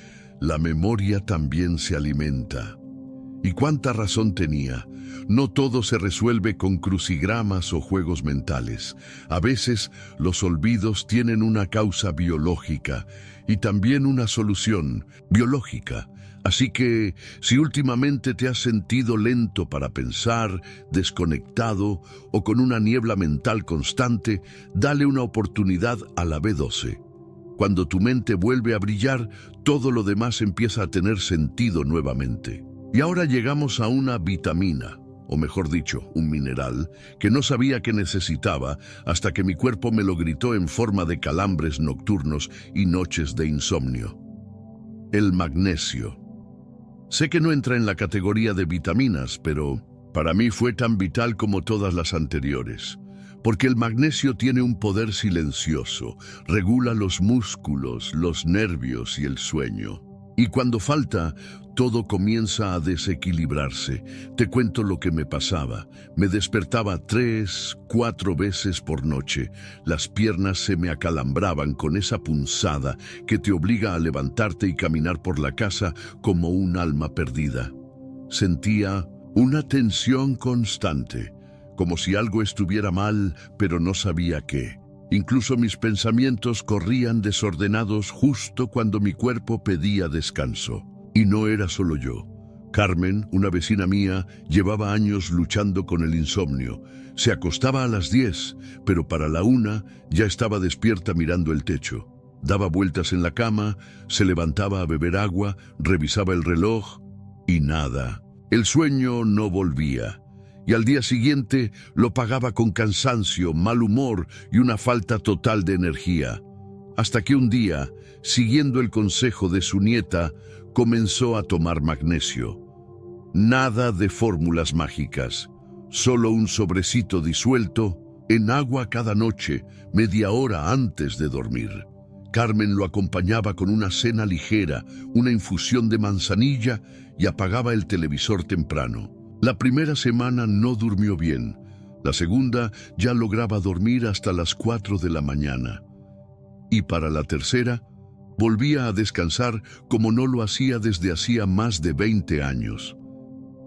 "La memoria también se alimenta". Y cuánta razón tenía. No todo se resuelve con crucigramas o juegos mentales. A veces los olvidos tienen una causa biológica y también una solución biológica. Así que, si últimamente te has sentido lento para pensar, desconectado o con una niebla mental constante, dale una oportunidad a la B12. Cuando tu mente vuelve a brillar, todo lo demás empieza a tener sentido nuevamente. Y ahora llegamos a una vitamina, o mejor dicho, un mineral, que no sabía que necesitaba hasta que mi cuerpo me lo gritó en forma de calambres nocturnos y noches de insomnio. El magnesio. Sé que no entra en la categoría de vitaminas, pero para mí fue tan vital como todas las anteriores, porque el magnesio tiene un poder silencioso, regula los músculos, los nervios y el sueño. Y cuando falta, todo comienza a desequilibrarse. Te cuento lo que me pasaba. Me despertaba 3, 4 veces por noche. Las piernas se me acalambraban con esa punzada que te obliga a levantarte y caminar por la casa como un alma perdida. Sentía una tensión constante, como si algo estuviera mal, pero no sabía qué. Incluso mis pensamientos corrían desordenados justo cuando mi cuerpo pedía descanso. Y no era solo yo. Carmen, una vecina mía, llevaba años luchando con el insomnio. Se acostaba a las 10, pero para la 1 ya estaba despierta mirando el techo. Daba vueltas en la cama, se levantaba a beber agua, revisaba el reloj y nada. El sueño no volvía. Y al día siguiente lo pagaba con cansancio, mal humor y una falta total de energía. Hasta que un día, siguiendo el consejo de su nieta, comenzó a tomar magnesio. Nada de fórmulas mágicas, solo un sobrecito disuelto en agua cada noche, media hora antes de dormir. Carmen lo acompañaba con una cena ligera, una infusión de manzanilla y apagaba el televisor temprano. La primera semana no durmió bien. La segunda ya lograba dormir hasta las 4 de la mañana. Y para la tercera, volvía a descansar como no lo hacía desde hacía más de 20 años.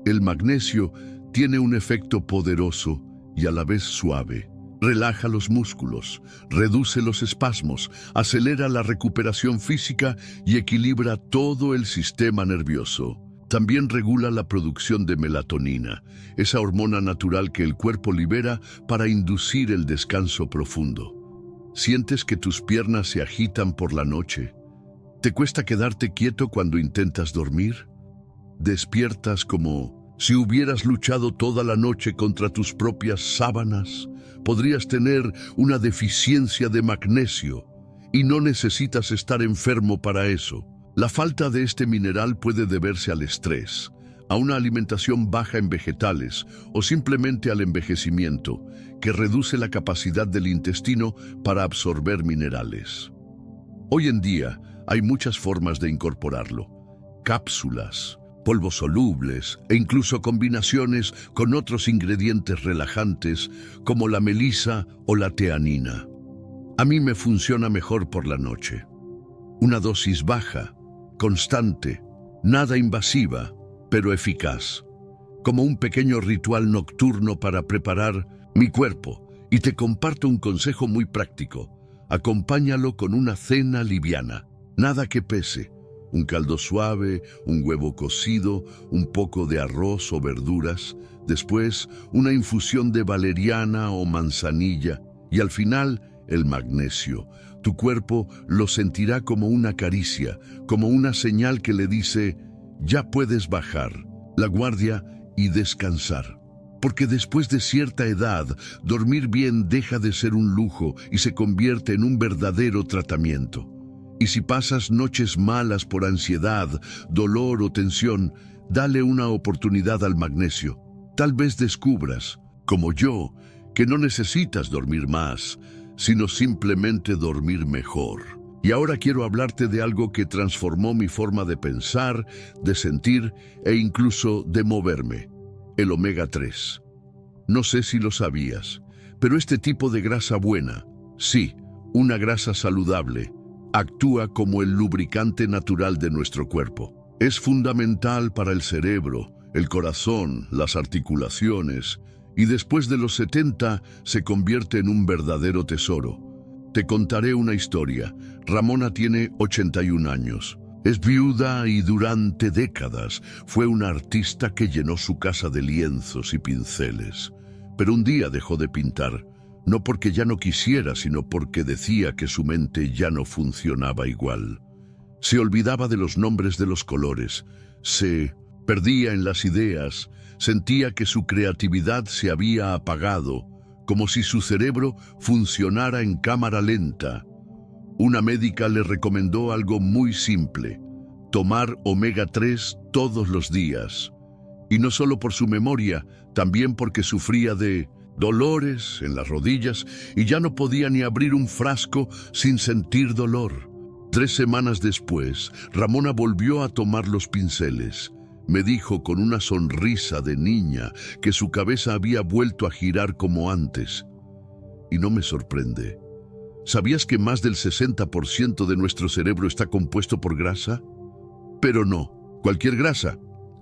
El magnesio tiene un efecto poderoso y a la vez suave. Relaja los músculos, reduce los espasmos, acelera la recuperación física y equilibra todo el sistema nervioso. También regula la producción de melatonina, esa hormona natural que el cuerpo libera para inducir el descanso profundo. ¿Sientes que tus piernas se agitan por la noche? ¿Te cuesta quedarte quieto cuando intentas dormir? ¿Despiertas como si hubieras luchado toda la noche contra tus propias sábanas? Podrías tener una deficiencia de magnesio y no necesitas estar enfermo para eso. La falta de este mineral puede deberse al estrés, a una alimentación baja en vegetales o simplemente al envejecimiento, que reduce la capacidad del intestino para absorber minerales. Hoy en día hay muchas formas de incorporarlo: cápsulas, polvos solubles e incluso combinaciones con otros ingredientes relajantes como la melisa o la teanina. A mí me funciona mejor por la noche. Una dosis baja, constante, nada invasiva, pero eficaz. Como un pequeño ritual nocturno para preparar mi cuerpo. Y te comparto un consejo muy práctico: acompáñalo con una cena liviana, nada que pese. Un caldo suave, un huevo cocido, un poco de arroz o verduras, después una infusión de valeriana o manzanilla y al final el magnesio. Tu cuerpo lo sentirá como una caricia, como una señal que le dice: ya puedes bajar la guardia y descansar. Porque después de cierta edad, dormir bien deja de ser un lujo y se convierte en un verdadero tratamiento. Y si pasas noches malas por ansiedad, dolor o tensión, dale una oportunidad al magnesio. Tal vez descubras, como yo, que no necesitas dormir más, sino simplemente dormir mejor. Y ahora quiero hablarte de algo que transformó mi forma de pensar, de sentir e incluso de moverme: el omega 3. No sé si lo sabías, pero este tipo de grasa buena, sí, una grasa saludable, actúa como el lubricante natural de nuestro cuerpo. Es fundamental para el cerebro, el corazón, las articulaciones, y después de los 70 se convierte en un verdadero tesoro. Te contaré una historia. Ramona tiene 81 años. Es viuda y durante décadas fue una artista que llenó su casa de lienzos y pinceles. Pero un día dejó de pintar, no porque ya no quisiera, sino porque decía que su mente ya no funcionaba igual. Se olvidaba de los nombres de los colores, se perdía en las ideas, sentía que su creatividad se había apagado, como si su cerebro funcionara en cámara lenta. Una médica le recomendó algo muy simple: tomar omega 3 todos los días. Y no solo por su memoria, también porque sufría de dolores en las rodillas y ya no podía ni abrir un frasco sin sentir dolor. 3 semanas después, Ramona volvió a tomar los pinceles. Me dijo con una sonrisa de niña que su cabeza había vuelto a girar como antes. Y no me sorprende. ¿Sabías que más del 60% de nuestro cerebro está compuesto por grasa? Pero no, cualquier grasa.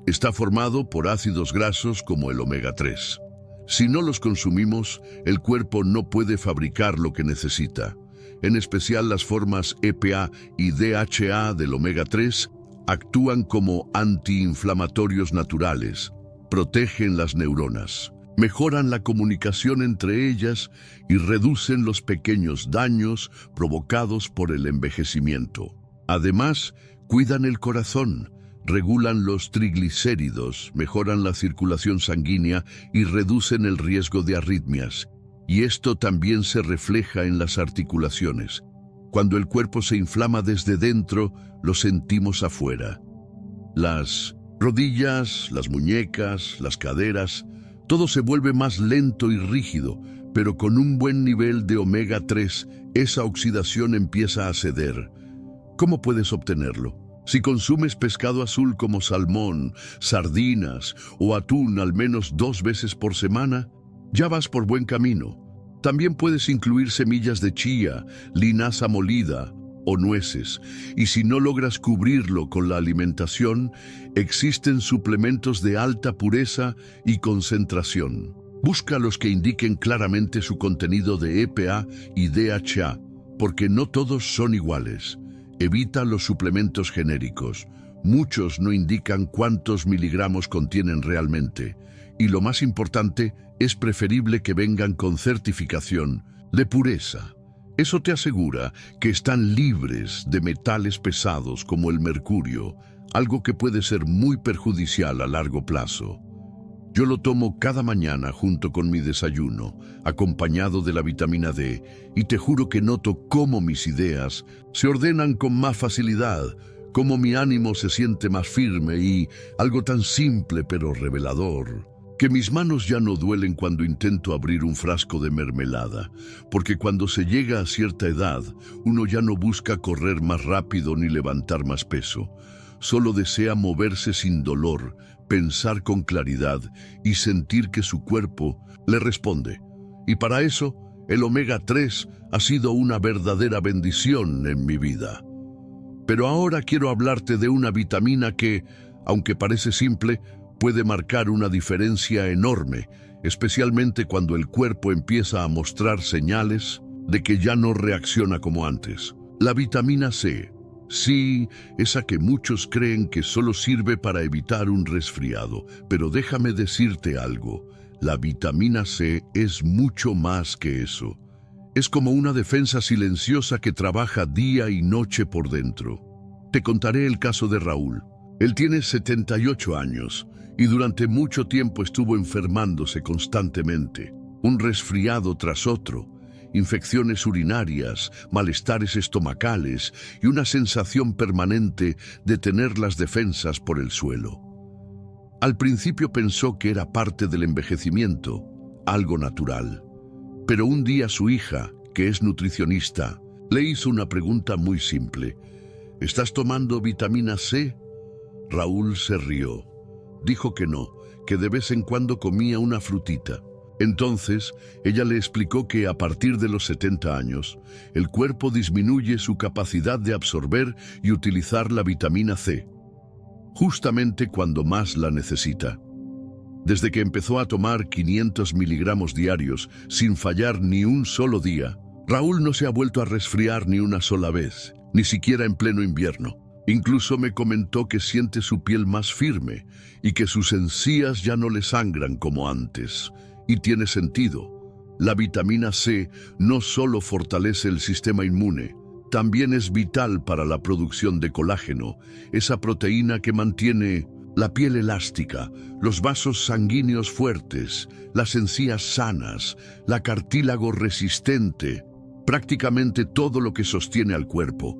Está formado por ácidos grasos como el omega 3. Si no los consumimos, el cuerpo no puede fabricar lo que necesita. En especial las formas EPA y DHA del omega 3 actúan como antiinflamatorios naturales, protegen las neuronas, mejoran la comunicación entre ellas y reducen los pequeños daños provocados por el envejecimiento. Además, cuidan el corazón, regulan los triglicéridos, mejoran la circulación sanguínea y reducen el riesgo de arritmias. Y esto también se refleja en las articulaciones. Cuando el cuerpo se inflama desde dentro, lo sentimos afuera. Las rodillas, las muñecas, las caderas, todo se vuelve más lento y rígido, pero con un buen nivel de omega 3, esa oxidación empieza a ceder. ¿Cómo puedes obtenerlo? Si consumes pescado azul como salmón, sardinas o atún al menos 2 veces por semana, ya vas por buen camino. También puedes incluir semillas de chía, linaza molida o nueces. Y si no logras cubrirlo con la alimentación, existen suplementos de alta pureza y concentración. Busca los que indiquen claramente su contenido de EPA y DHA, porque no todos son iguales. Evita los suplementos genéricos. Muchos no indican cuántos miligramos contienen realmente. Y lo más importante, es preferible que vengan con certificación de pureza. Eso te asegura que están libres de metales pesados como el mercurio, algo que puede ser muy perjudicial a largo plazo. Yo lo tomo cada mañana junto con mi desayuno, acompañado de la vitamina D, y te juro que noto cómo mis ideas se ordenan con más facilidad, cómo mi ánimo se siente más firme y, algo tan simple pero revelador, que mis manos ya no duelen cuando intento abrir un frasco de mermelada, porque cuando se llega a cierta edad, uno ya no busca correr más rápido ni levantar más peso. Solo desea moverse sin dolor, pensar con claridad y sentir que su cuerpo le responde. Y para eso, el omega 3 ha sido una verdadera bendición en mi vida. Pero ahora quiero hablarte de una vitamina que, aunque parece simple, puede marcar una diferencia enorme, especialmente cuando el cuerpo empieza a mostrar señales de que ya no reacciona como antes. La vitamina C. Sí, esa que muchos creen que solo sirve para evitar un resfriado, pero déjame decirte algo, la vitamina C es mucho más que eso. Es como una defensa silenciosa que trabaja día y noche por dentro. Te contaré el caso de Raúl. Él tiene 78 años y durante mucho tiempo estuvo enfermándose constantemente, un resfriado tras otro, infecciones urinarias, malestares estomacales y una sensación permanente de tener las defensas por el suelo. Al principio pensó que era parte del envejecimiento, algo natural. Pero un día su hija, que es nutricionista, le hizo una pregunta muy simple. ¿Estás tomando vitamina C? Raúl se rió. Dijo que no, que de vez en cuando comía una frutita. Entonces, ella le explicó que a partir de los 70 años, el cuerpo disminuye su capacidad de absorber y utilizar la vitamina C, justamente cuando más la necesita. Desde que empezó a tomar 500 miligramos diarios sin fallar ni un solo día, Raúl no se ha vuelto a resfriar ni una sola vez, ni siquiera en pleno invierno. Incluso me comentó que siente su piel más firme y que sus encías ya no le sangran como antes. Y tiene sentido. La vitamina C no solo fortalece el sistema inmune, también es vital para la producción de colágeno, esa proteína que mantiene la piel elástica, los vasos sanguíneos fuertes, las encías sanas, la cartílago resistente, prácticamente todo lo que sostiene al cuerpo.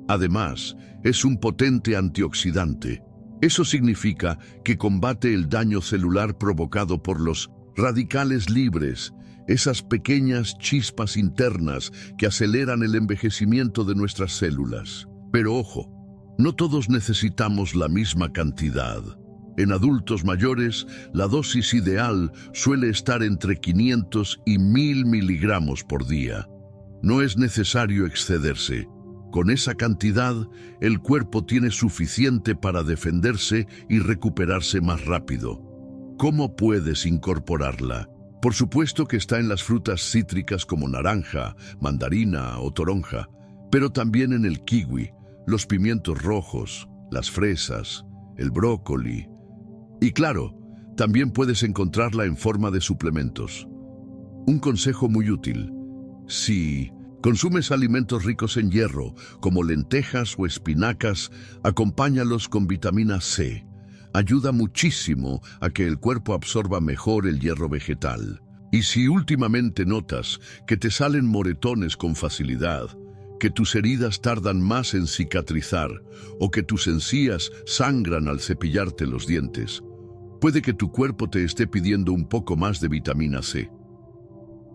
Además, es un potente antioxidante. Eso significa que combate el daño celular provocado por los radicales libres, esas pequeñas chispas internas que aceleran el envejecimiento de nuestras células. Pero ojo, no todos necesitamos la misma cantidad. En adultos mayores, la dosis ideal suele estar entre 500 y 1000 miligramos por día. No es necesario excederse. Con esa cantidad, el cuerpo tiene suficiente para defenderse y recuperarse más rápido. ¿Cómo puedes incorporarla? Por supuesto que está en las frutas cítricas como naranja, mandarina o toronja, pero también en el kiwi, los pimientos rojos, las fresas, el brócoli. Y claro, también puedes encontrarla en forma de suplementos. Un consejo muy útil: si consumes alimentos ricos en hierro, como lentejas o espinacas, acompáñalos con vitamina C. Ayuda muchísimo a que el cuerpo absorba mejor el hierro vegetal. Y si últimamente notas que te salen moretones con facilidad, que tus heridas tardan más en cicatrizar o que tus encías sangran al cepillarte los dientes, puede que tu cuerpo te esté pidiendo un poco más de vitamina C.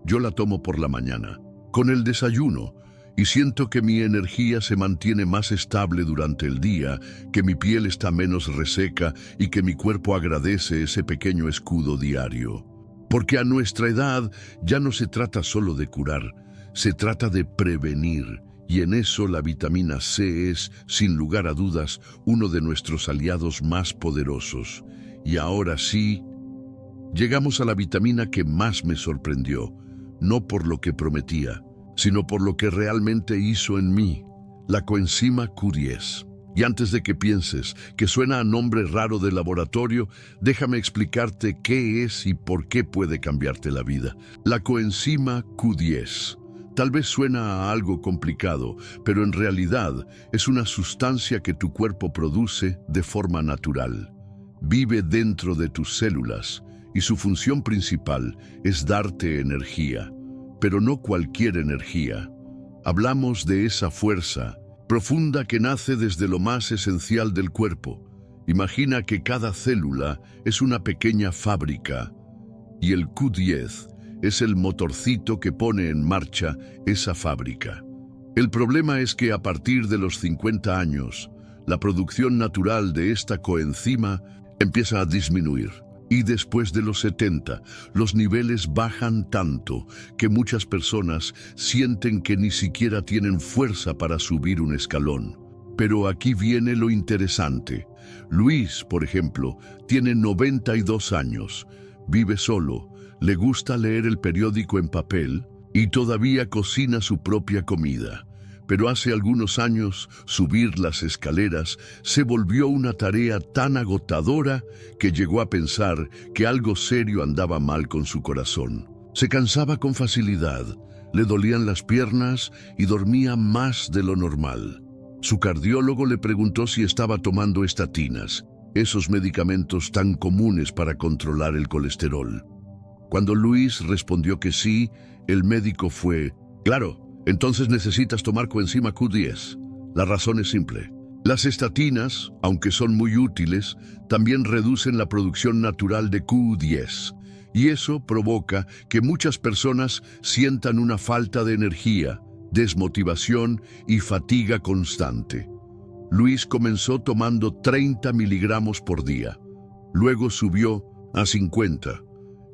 Yo la tomo por la mañana, con el desayuno, y siento que mi energía se mantiene más estable durante el día, que mi piel está menos reseca y que mi cuerpo agradece ese pequeño escudo diario. Porque a nuestra edad ya no se trata solo de curar, se trata de prevenir, y en eso la vitamina C es, sin lugar a dudas, uno de nuestros aliados más poderosos. Y ahora sí, llegamos a la vitamina que más me sorprendió, no por lo que prometía, sino por lo que realmente hizo en mí, la coenzima Q10. Y antes de que pienses que suena a nombre raro de laboratorio, déjame explicarte qué es y por qué puede cambiarte la vida. La coenzima Q10. Tal vez suena a algo complicado, pero en realidad es una sustancia que tu cuerpo produce de forma natural. Vive dentro de tus células y su función principal es darte energía. Pero no cualquier energía. Hablamos de esa fuerza, profunda que nace desde lo más esencial del cuerpo. Imagina que cada célula es una pequeña fábrica y el Q10 es el motorcito que pone en marcha esa fábrica. El problema es que a partir de los 50 años, la producción natural de esta coenzima empieza a disminuir. Y después de los 70, los niveles bajan tanto que muchas personas sienten que ni siquiera tienen fuerza para subir un escalón. Pero aquí viene lo interesante. Luis, por ejemplo, tiene 92 años, vive solo, le gusta leer el periódico en papel y todavía cocina su propia comida. Pero hace algunos años, subir las escaleras se volvió una tarea tan agotadora que llegó a pensar que algo serio andaba mal con su corazón. Se cansaba con facilidad, le dolían las piernas y dormía más de lo normal. Su cardiólogo le preguntó si estaba tomando estatinas, esos medicamentos tan comunes para controlar el colesterol. Cuando Luis respondió que sí, el médico fue: «Claro, entonces necesitas tomar coenzima Q10. La razón es simple. Las estatinas, aunque son muy útiles, también reducen la producción natural de Q10. Y eso provoca que muchas personas sientan una falta de energía, desmotivación y fatiga constante. Luis comenzó tomando 30 miligramos por día. Luego subió a 50.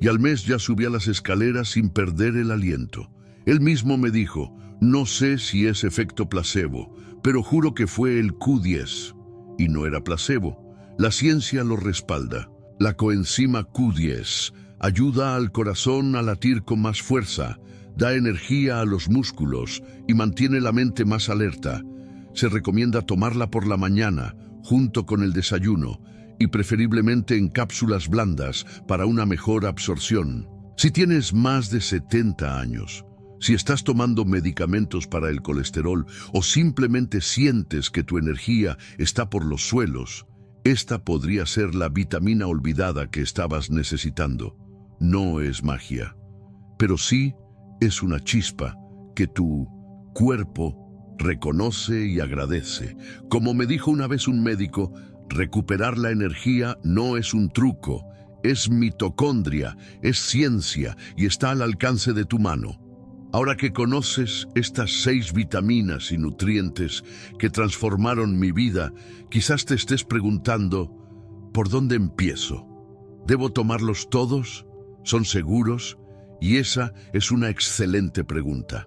Y al mes ya subía las escaleras sin perder el aliento. Él mismo me dijo: «No sé si es efecto placebo, pero juro que fue el Q10». Y no era placebo. La ciencia lo respalda. La coenzima Q10 ayuda al corazón a latir con más fuerza, da energía a los músculos y mantiene la mente más alerta. Se recomienda tomarla por la mañana, junto con el desayuno, y preferiblemente en cápsulas blandas para una mejor absorción. Si tienes más de 70 años, si estás tomando medicamentos para el colesterol o simplemente sientes que tu energía está por los suelos, esta podría ser la vitamina olvidada que estabas necesitando. No es magia, pero sí es una chispa que tu cuerpo reconoce y agradece. Como me dijo una vez un médico, recuperar la energía no es un truco, es mitocondria, es ciencia y está al alcance de tu mano. Ahora que conoces estas 6 vitaminas y nutrientes que transformaron mi vida, quizás te estés preguntando: ¿por dónde empiezo? ¿Debo tomarlos todos? ¿Son seguros? Y esa es una excelente pregunta.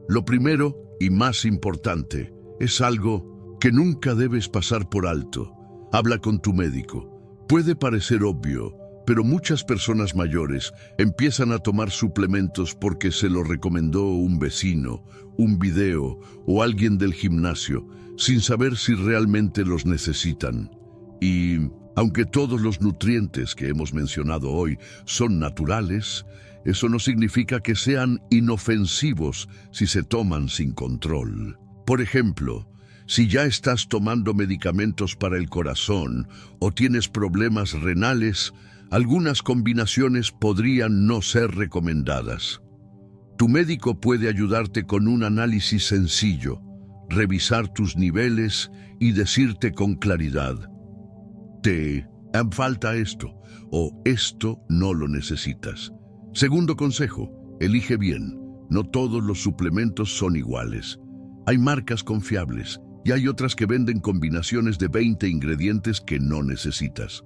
Lo primero y más importante es algo que nunca debes pasar por alto. Habla con tu médico. Puede parecer obvio, pero muchas personas mayores empiezan a tomar suplementos porque se lo recomendó un vecino, un video o alguien del gimnasio, sin saber si realmente los necesitan. Y aunque todos los nutrientes que hemos mencionado hoy son naturales, eso no significa que sean inofensivos si se toman sin control. Por ejemplo, si ya estás tomando medicamentos para el corazón o tienes problemas renales, algunas combinaciones podrían no ser recomendadas. Tu médico puede ayudarte con un análisis sencillo, revisar tus niveles y decirte con claridad: te falta esto o esto no lo necesitas. Segundo consejo, elige bien. No todos los suplementos son iguales. Hay marcas confiables y hay otras que venden combinaciones de 20 ingredientes que no necesitas.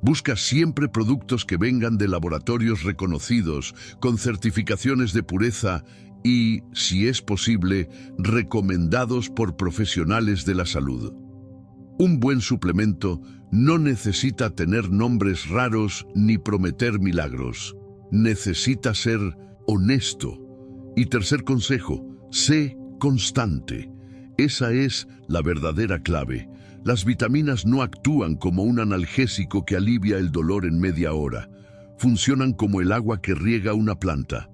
Busca siempre productos que vengan de laboratorios reconocidos, con certificaciones de pureza y, si es posible, recomendados por profesionales de la salud. Un buen suplemento no necesita tener nombres raros ni prometer milagros. Necesita ser honesto. Y tercer consejo, sé constante. Esa es la verdadera clave. Las vitaminas no actúan como un analgésico que alivia el dolor en media hora. Funcionan como el agua que riega una planta.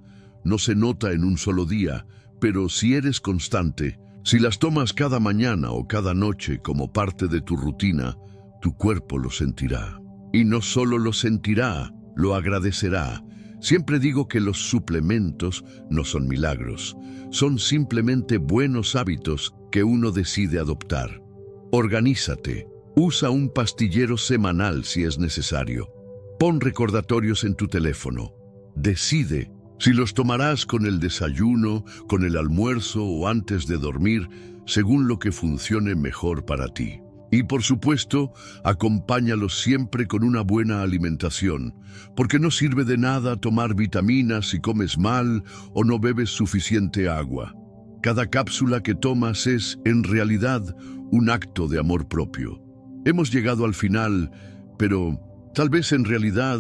No se nota en un solo día, pero si eres constante, si las tomas cada mañana o cada noche como parte de tu rutina, tu cuerpo lo sentirá. Y no solo lo sentirá, lo agradecerá. Siempre digo que los suplementos no son milagros, son simplemente buenos hábitos que uno decide adoptar. Organízate, usa un pastillero semanal si es necesario. Pon recordatorios en tu teléfono. Decide si los tomarás con el desayuno, con el almuerzo o antes de dormir, según lo que funcione mejor para ti. Y por supuesto, acompáñalos siempre con una buena alimentación, porque no sirve de nada tomar vitaminas si comes mal o no bebes suficiente agua. Cada cápsula que tomas es, en realidad, un acto de amor propio. Hemos llegado al final, pero tal vez en realidad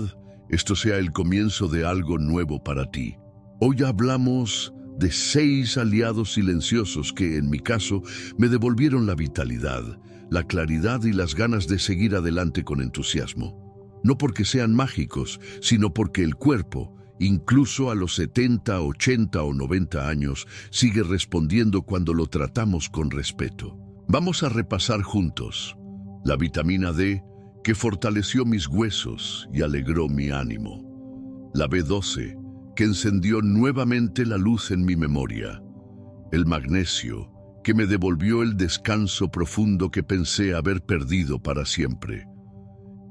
esto sea el comienzo de algo nuevo para ti. Hoy hablamos de 6 aliados silenciosos que, en mi caso, me devolvieron la vitalidad, la claridad y las ganas de seguir adelante con entusiasmo. No porque sean mágicos, sino porque el cuerpo, incluso a los 70, 80 o 90 años, sigue respondiendo cuando lo tratamos con respeto. Vamos a repasar juntos la vitamina D, que fortaleció mis huesos y alegró mi ánimo. La B12, que encendió nuevamente la luz en mi memoria. El magnesio, que me devolvió el descanso profundo que pensé haber perdido para siempre.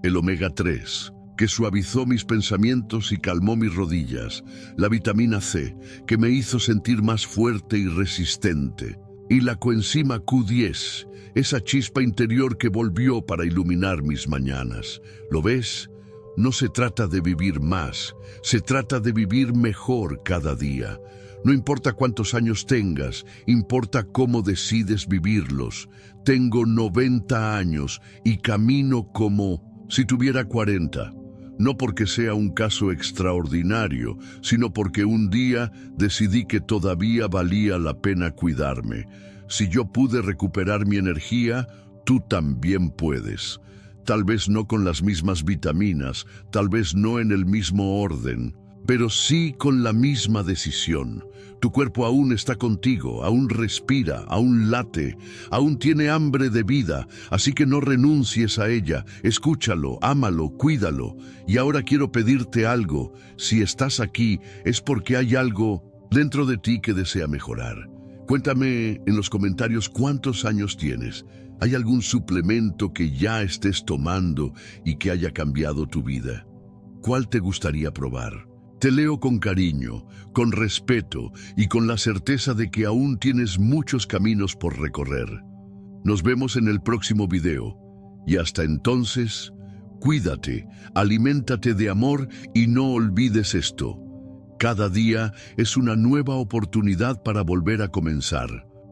El omega 3, que suavizó mis pensamientos y calmó mis rodillas. La vitamina C, que me hizo sentir más fuerte y resistente. Y la coenzima Q10, esa chispa interior que volvió para iluminar mis mañanas. ¿Lo ves? No se trata de vivir más, se trata de vivir mejor cada día. No importa cuántos años tengas, importa cómo decides vivirlos. Tengo 90 años y camino como si tuviera 40. No porque sea un caso extraordinario, sino porque un día decidí que todavía valía la pena cuidarme. Si yo pude recuperar mi energía, tú también puedes. Tal vez no con las mismas vitaminas, tal vez no en el mismo orden, pero sí con la misma decisión. Tu cuerpo aún está contigo, aún respira, aún late, aún tiene hambre de vida, así que no renuncies a ella. Escúchalo, ámalo, cuídalo. Y ahora quiero pedirte algo. Si estás aquí, es porque hay algo dentro de ti que desea mejorar. Cuéntame en los comentarios cuántos años tienes. ¿Hay algún suplemento que ya estés tomando y que haya cambiado tu vida? ¿Cuál te gustaría probar? Te leo con cariño, con respeto y con la certeza de que aún tienes muchos caminos por recorrer. Nos vemos en el próximo video y hasta entonces, cuídate, aliméntate de amor y no olvides esto. Cada día es una nueva oportunidad para volver a comenzar.